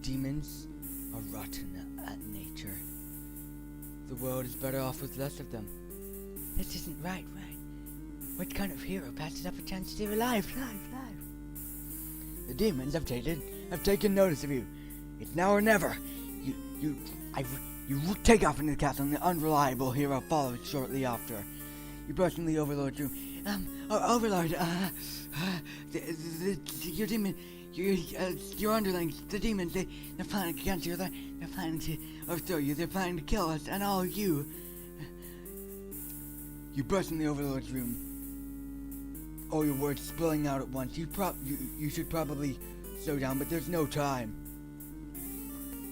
Demons are rotten at nature. The world is better off with less of them. This isn't right. What kind of hero passes up a chance to stay alive? The demons have taken notice of you. It's now or never. You, I, you take off into the castle, and the unreliable hero follows shortly after. You burst into the Overlord's room. Overlord, your demon, your underlings, the demons, they're planning against you. They're planning to overthrow you. They're planning to kill us, and all you. You burst in the Overlord's room. All your words spilling out at once. You should probably slow down, but there's no time.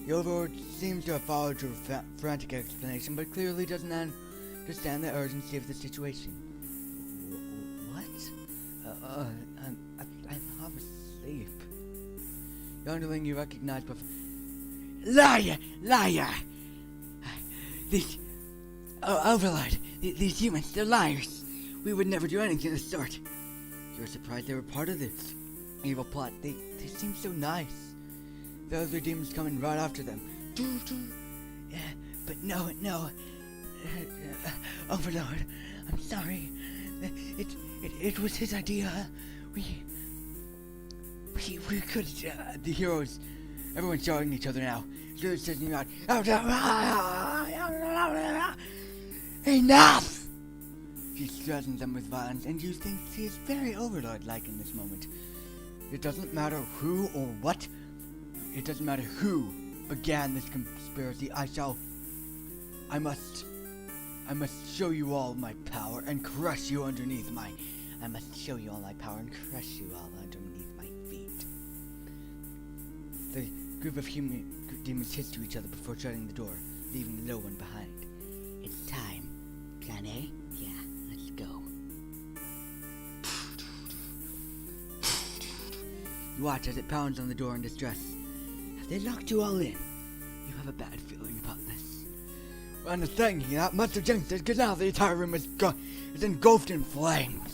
The Overlord seems to have followed your frantic explanation, but clearly doesn't understand the urgency of the situation. What? I'm half asleep. The underling you recognize before. Liar! These Overlord, these humans, they're liars. We would never do anything of the sort. You're surprised they were part of this evil plot. They seem so nice. The other demons coming right after them. But no. Overlord, I'm sorry. It was his idea. We could. The heroes, everyone's shouting at each other now. You're sitting around. Enough! She threatens them with violence, and you think she is very Overlord-like in this moment. It doesn't matter who or what. It doesn't matter who began this conspiracy. I must show you all my power and crush you underneath my. I must show you all my power and crush you all underneath my feet. The group of human demons hiss to each other before shutting the door, leaving the low one behind. It's time. Plan A? Yeah, let's go. You watch as it pounds on the door in distress. Have they locked you all in? You have a bad feeling about this. We're understanding that Montagination because now the entire room is engulfed in flames.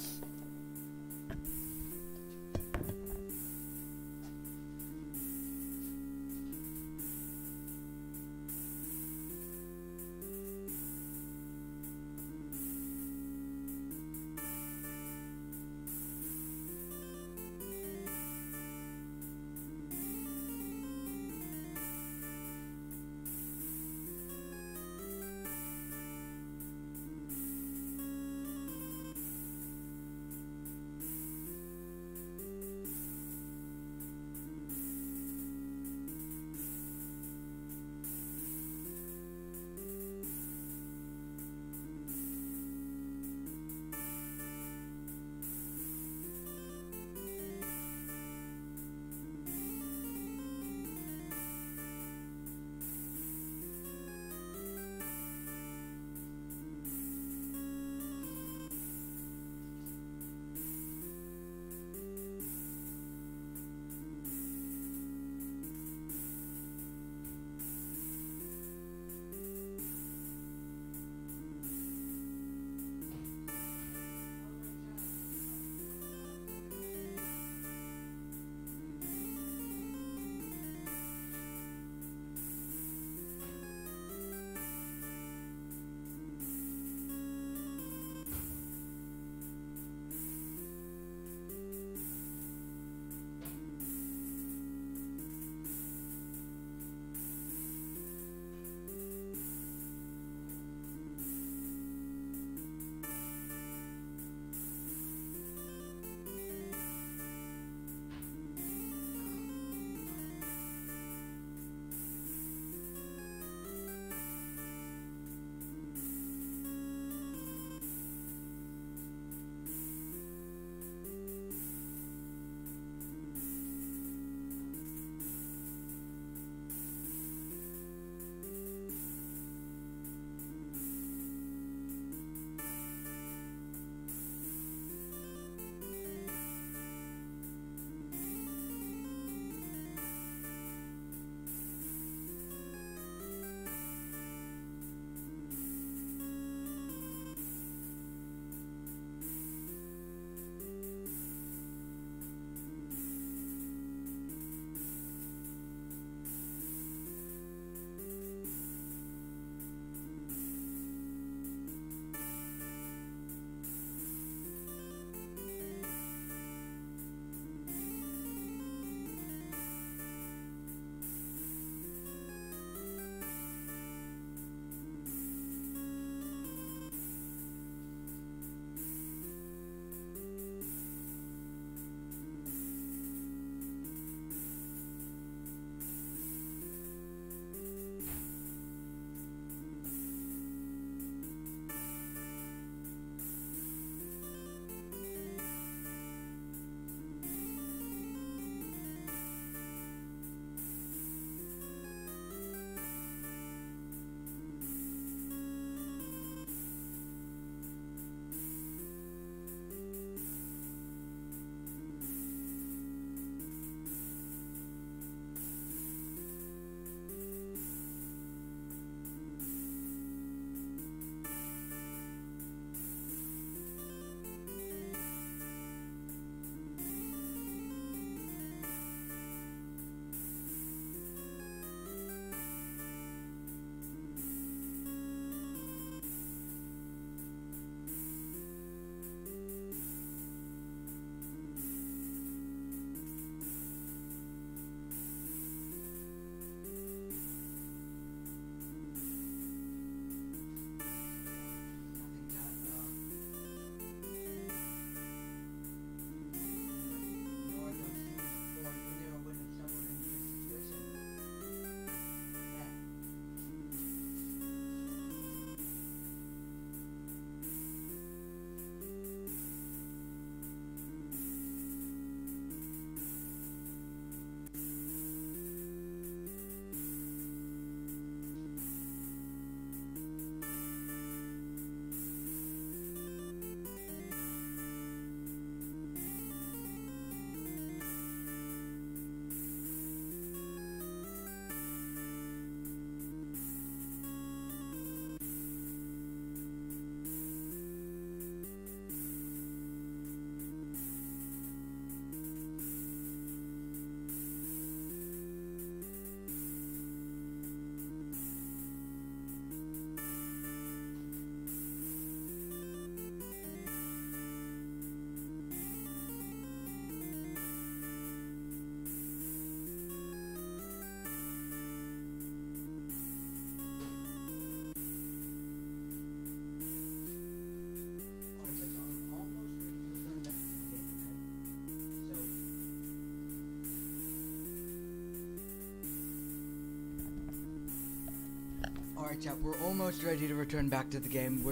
Alright, chat, we're almost ready to return back to the game.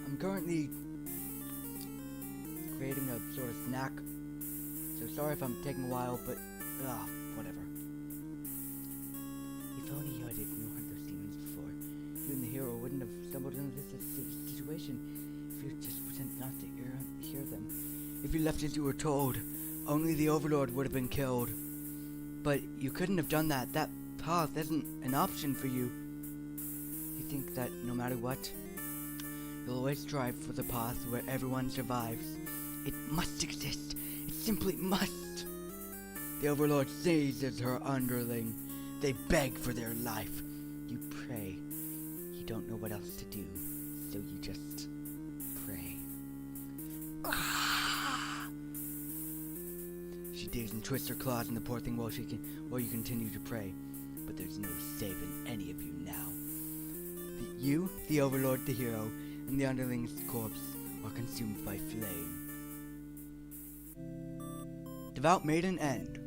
I'm currently creating a sort of snack. So sorry if I'm taking a while, but, whatever. If only you had ignored those demons before, you and the hero wouldn't have stumbled into this situation. If you just pretend not to hear them. If you left as you were told, only the Overlord would have been killed. But you couldn't have done that. That path isn't an option for you. You think that no matter what, you'll always strive for the path where everyone survives. It must exist. It simply must. The Overlord seizes her underling. They beg for their life. You pray. You don't know what else to do, so you just pray. She digs and twists her claws in the poor thing while you continue to pray. But there's no saving any of you now. You, the Overlord, the hero, and the Underling's corpse are consumed by flame. Devout Maiden End.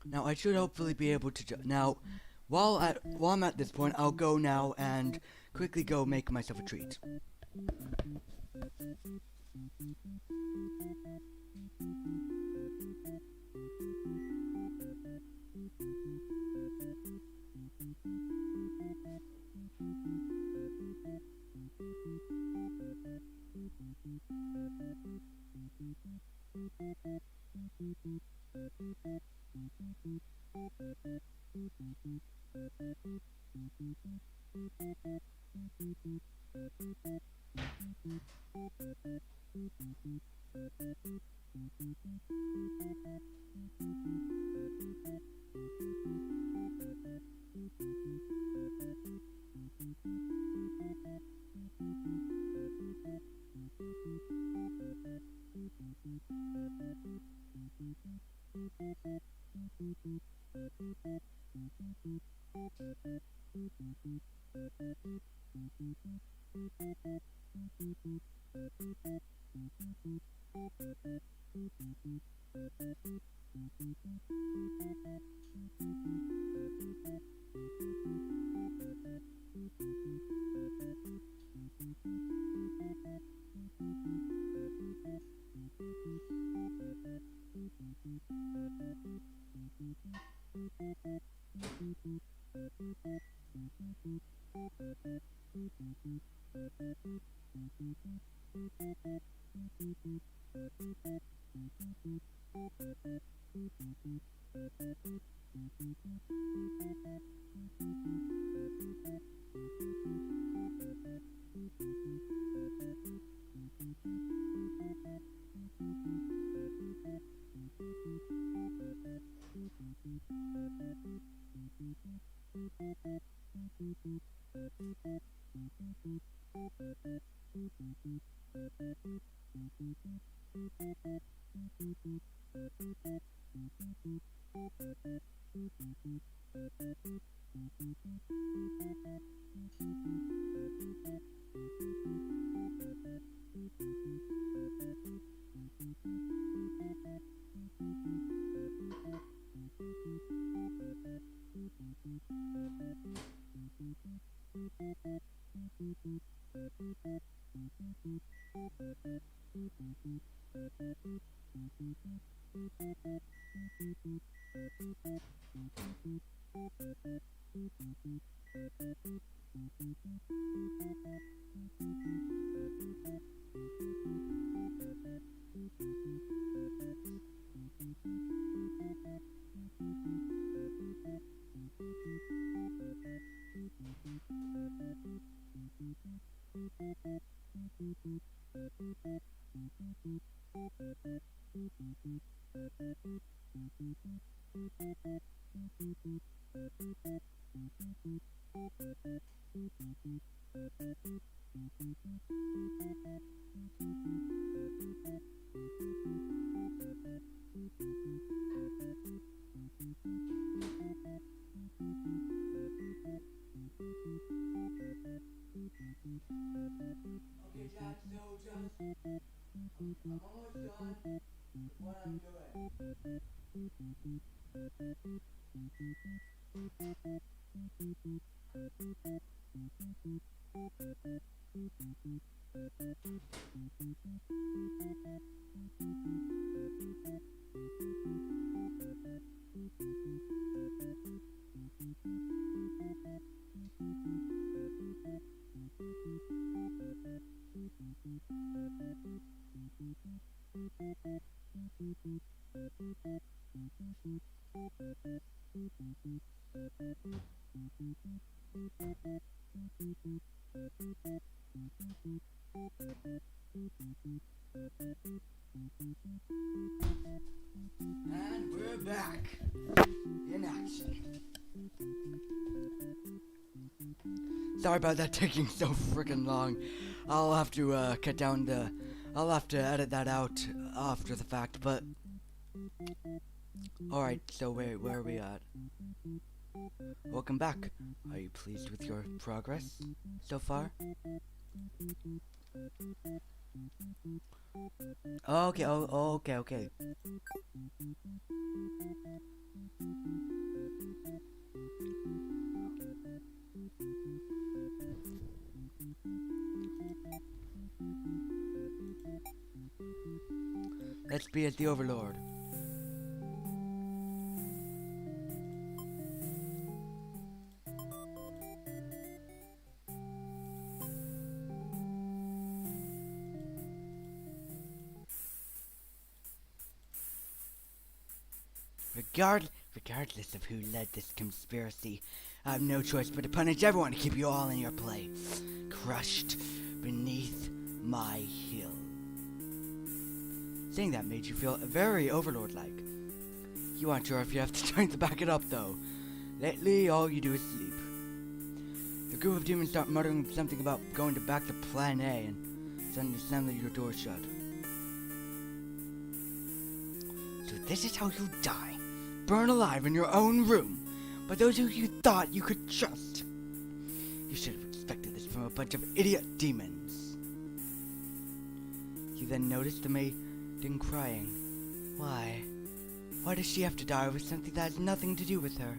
Now I should hopefully be able to now while I'm at this point, I'll go now and quickly go make myself a treat. Okay, Dad, so just I'm almost done. What I'm doing. And we're back in action. Sorry about that taking so freaking long. I'll have to I'll have to edit that out after the fact, but alright, so where are we at? Welcome back. Are you pleased with your progress so far? Okay, okay. Let's be as the Overlord. Regardless of who led this conspiracy, I have no choice but to punish everyone to keep you all in your place, crushed beneath my heel. Saying that made you feel very Overlord-like. You aren't sure if you have the strength to back it up, though. Lately, all you do is sleep. The group of demons start muttering something about going back to Plan A, and suddenly slam your door shut. So this is how you die. Burn alive in your own room by those who you thought you could trust. You should have expected this from a bunch of idiot demons. You then noticed the maiden crying. Why? Why does she have to die over something that has nothing to do with her?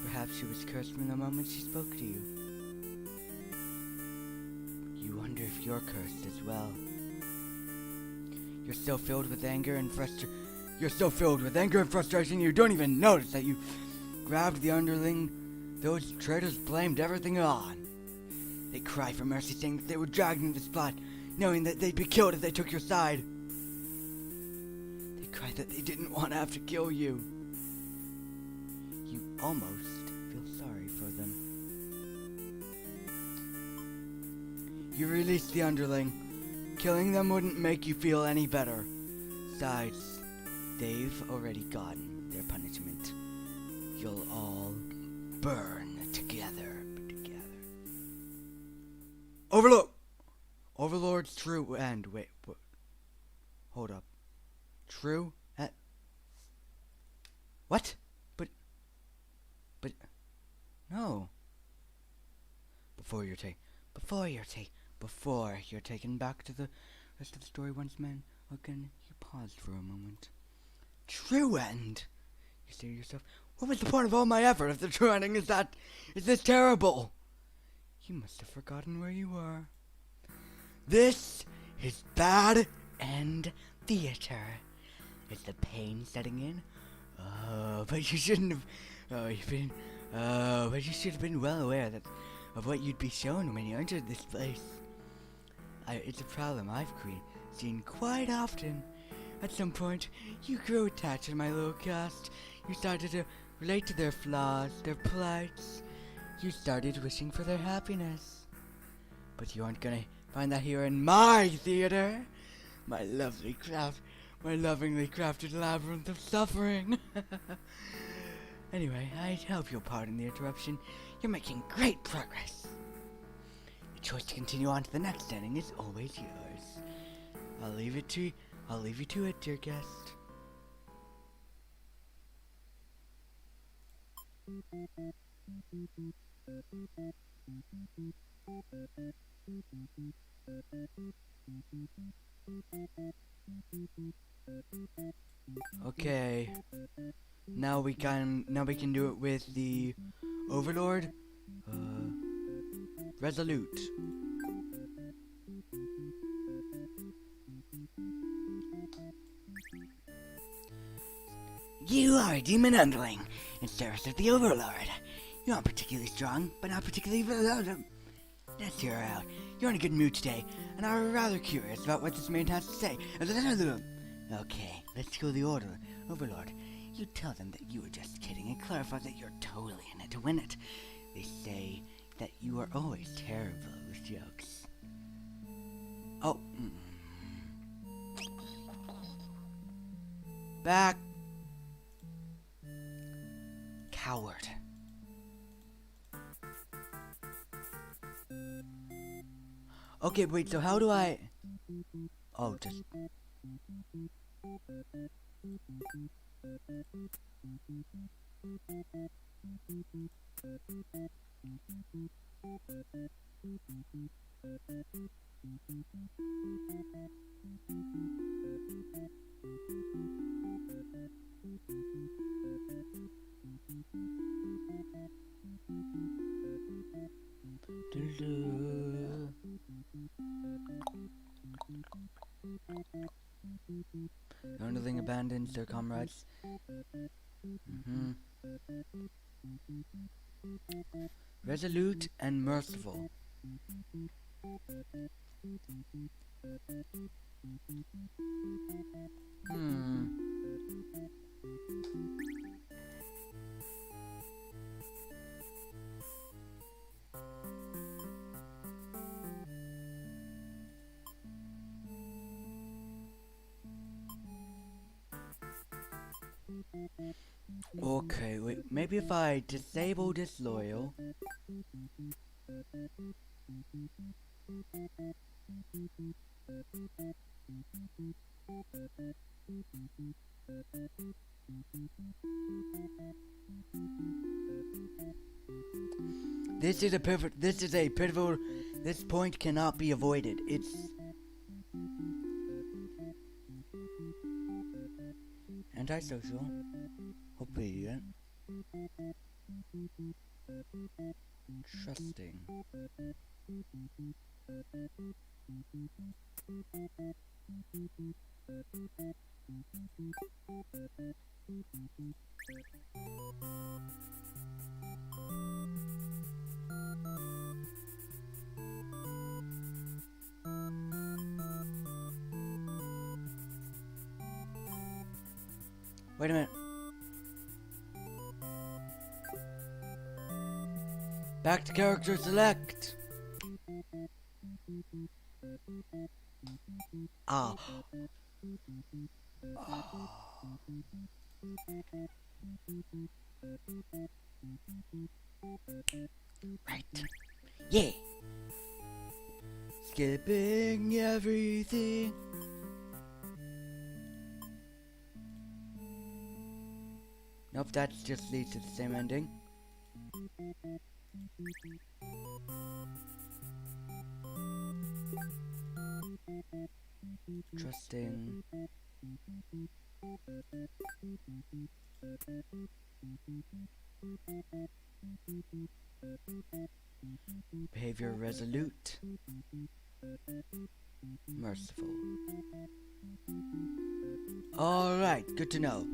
Perhaps she was cursed from the moment she spoke to you. You wonder if you're cursed as well. You're so filled with anger and frustration. You don't even notice that you grabbed the Underling those traitors blamed everything on. They cry for mercy, saying that they were dragged into this plot, knowing that they'd be killed if they took your side. They cry that they didn't want to have to kill you. You almost feel sorry for them. You released the Underling. Killing them wouldn't make you feel any better. Besides, they've already gotten their punishment. You'll all burn together. Overlord's true end. Wait, hold up. True end. What? But no. Before you're taken back to the rest of the story once man again, you paused for a moment. True end? You say to yourself, what was the point of all my effort if the true ending is this terrible? You must have forgotten where you were. This is bad end theater. Is the pain setting in? Oh, but you shouldn't have. But you should have been well aware of what you'd be shown when you entered this place. It's a problem I've seen quite often. At some point, you grew attached to my little cast. You started to relate to their flaws, their plights. You started wishing for their happiness. But you aren't gonna find that here in my theater. My lovingly crafted labyrinth of suffering. Anyway, I hope you'll pardon the interruption. You're making great progress. The choice to continue on to the next ending is always yours. I'll leave you to it, dear guest. Okay. Now we can do it with the Overlord. Resolute. You are a demon underling in service of the Overlord. You aren't particularly strong, but not particularly Let's hear her out. You're in a good mood today, and I'm rather curious about what this man has to say. Okay, let's go to the order. Overlord, you tell them that you were just kidding and clarify that you're totally in it to win it. They say that you are always terrible with jokes. Oh. Back. Coward. Okay, wait, so how do I... Oh, just... The Underling abandons their comrades. Resolute and merciful. Okay, wait, maybe if I disable disloyal. This is a pivotal, this point cannot be avoided. It's antisocial, obedient, trusting. Wait a minute. Back to character select. Ah. Oh. Right. Yeah. Skipping everything. Nope, that just leads to the same ending. Trusting. Behavior resolute. Merciful. Alright, good to know.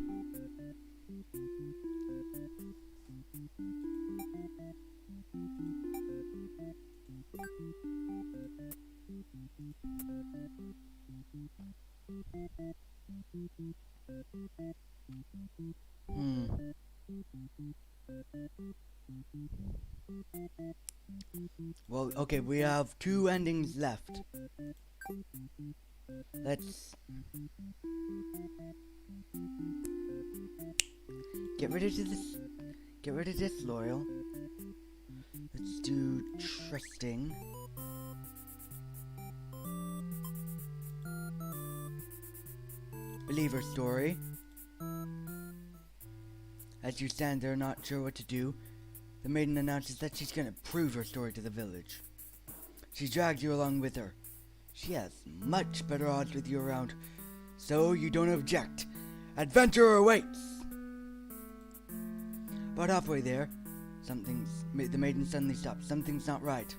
Well, okay, we have 2 endings left. Let's get rid of this. Get rid of disloyal. Let's do trusting. Believer story. As you stand there not sure what to do, the maiden announces that she's gonna prove her story to the village. She drags you along with her. She has much better odds with you around So you don't object. Adventure awaits! About halfway there, the maiden suddenly stops. Something's not right.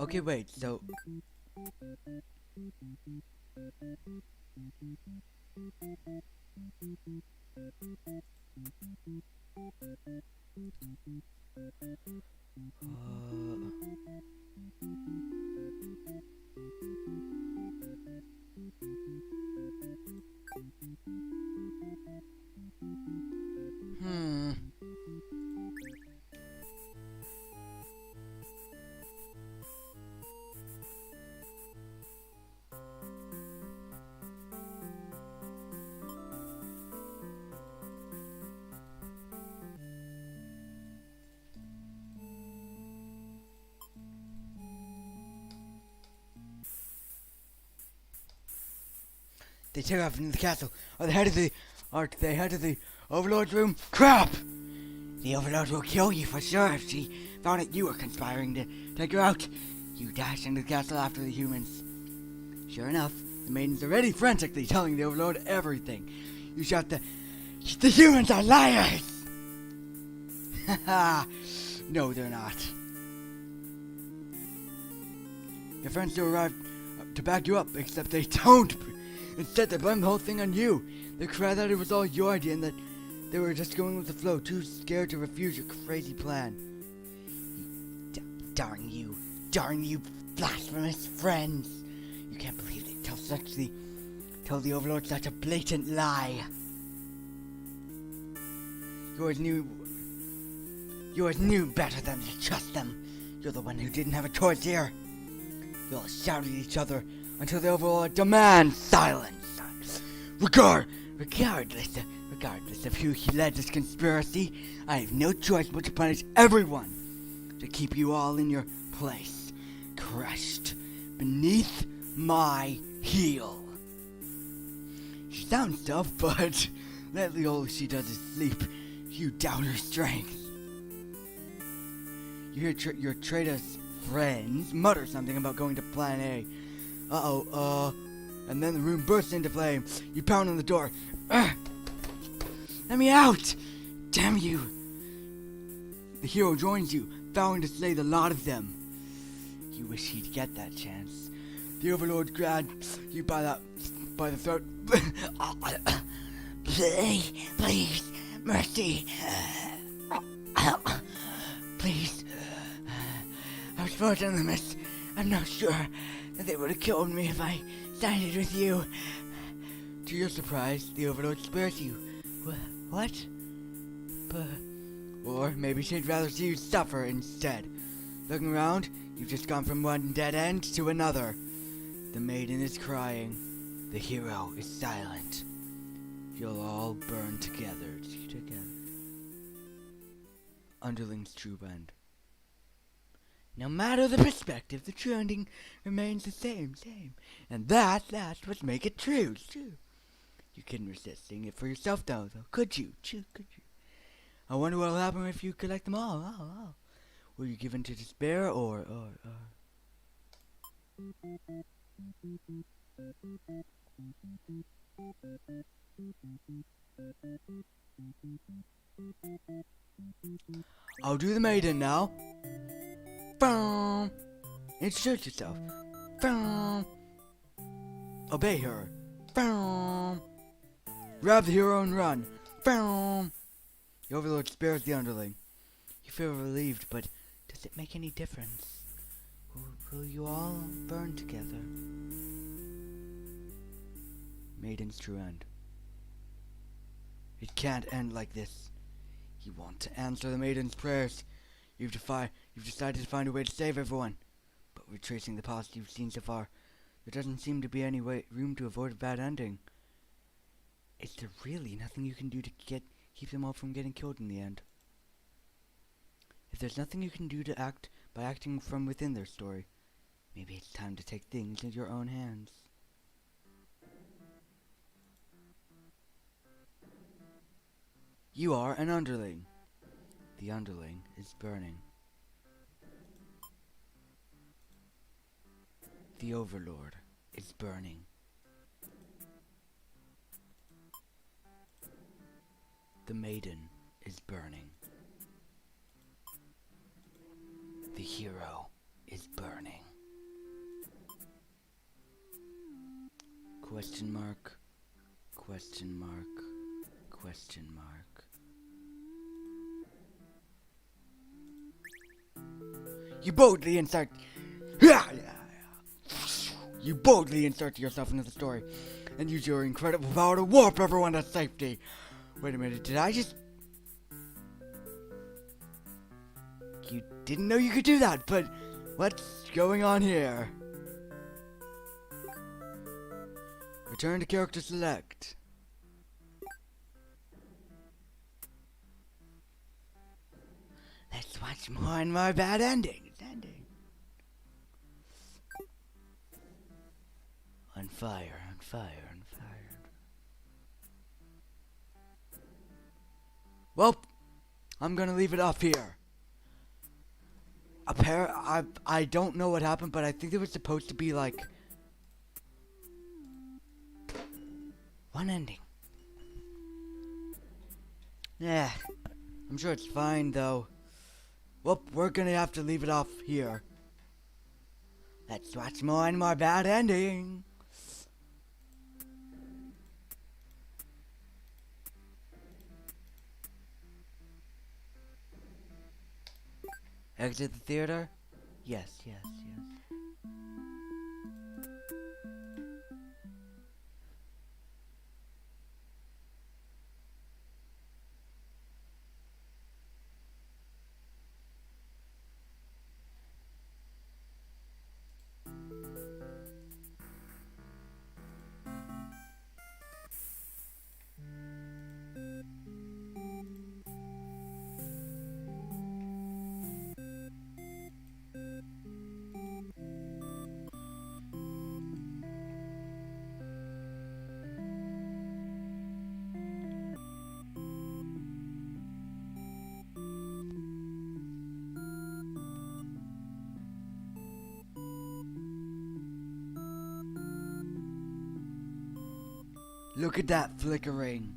Okay, wait, so... Hmm... They take off into the castle. Are they headed to the Overlord's room? Crap! The Overlord will kill you for sure if she found out you were conspiring to take her out. You dash into the castle after the humans. Sure enough, the maiden's already frantically telling the Overlord everything. You shout the humans are liars! Haha! No, they're not. Your friends do arrive to back you up, except they don't. Instead, they blame the whole thing on you. They cry that it was all your idea and that they were just going with the flow, too scared to refuse your crazy plan. Darn you, blasphemous friends. You can't believe they tell the Overlord such a blatant lie. You knew better than to trust them. You're the one who didn't have a choice here. You all shouted at each other until the Overlord demands silence. Regardless of who led this conspiracy, I have no choice but to punish everyone to keep you all in your place, crushed beneath my heel. She sounds tough, but lately all she does is sleep. You doubt her strength. You hear your traitor's friends mutter something about going to Plan A. And then the room bursts into flame. You pound on the door. Let me out! Damn you! The hero joins you, vowing to slay the lot of them. You wish he'd get that chance. The Overlord grabs you by the throat. Please, mercy. Please. I was fortunate in the mist. I'm not sure that they would have killed me if I sided with you. To your surprise, the Overlord spares you. What? Or maybe she'd rather see you suffer instead. Looking around, you've just gone from one dead end to another. The maiden is crying. The hero is silent. You'll all burn together. Underling's true end. No matter the perspective, the true ending remains the same. And that's what makes it true. You couldn't resist seeing it for yourself, though, could you? I wonder what'll happen if you collect them all. Will you give in to despair, or... I'll do the maiden now. Insert yourself. Obey her. Grab the hero and run. The Overlord spares the Underling. You feel relieved, but does it make any difference? Will you all burn together? Maiden's true end. It can't end like this. You want to answer the maiden's prayers. You've decided to find a way to save everyone. But retracing the past you've seen so far, there doesn't seem to be any room to avoid a bad ending. Is there really nothing you can do to keep them all from getting killed in the end? If there's nothing you can do to by acting from within their story, maybe it's time to take things into your own hands. You are an underling. The underling is burning. The overlord is burning. The maiden is burning. The hero is burning. Question mark, question mark, question mark. You boldly insert... You boldly insert yourself into the story and use your incredible power to warp everyone to safety. Wait a minute, did I just... You didn't know you could do that, but what's going on here? Return to character select. Let's watch more and more bad endings. On fire, on fire, on fire. Well, I'm gonna leave it off here. I don't know what happened, but I think there was supposed to be like one ending. Yeah, I'm sure it's fine though. Well, we're gonna have to leave it off here. Let's watch more and more bad endings. Exit the theater? Yes, yes, yes. Look at that flickering.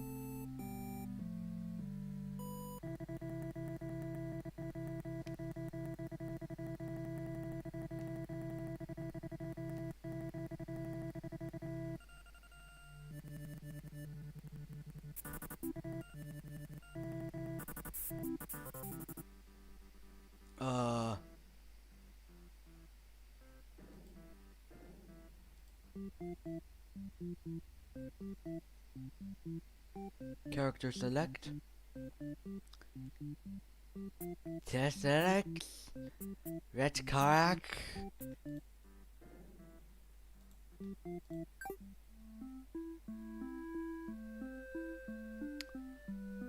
Character select. Select. Red Karak.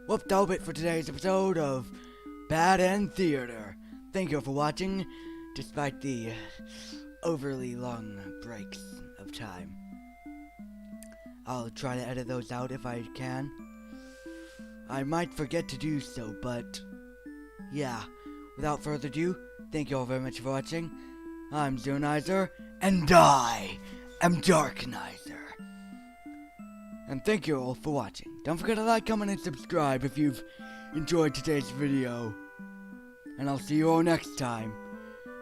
Well, that'll be it for today's episode of Bad End Theater. Thank you for watching, despite the overly long breaks of time. I'll try to edit those out if I can. I might forget to do so, but yeah. Without further ado, thank you all very much for watching. I'm Zonizer, and I am Darknizer. And thank you all for watching. Don't forget to like, comment, and subscribe if you've enjoyed today's video. And I'll see you all next time.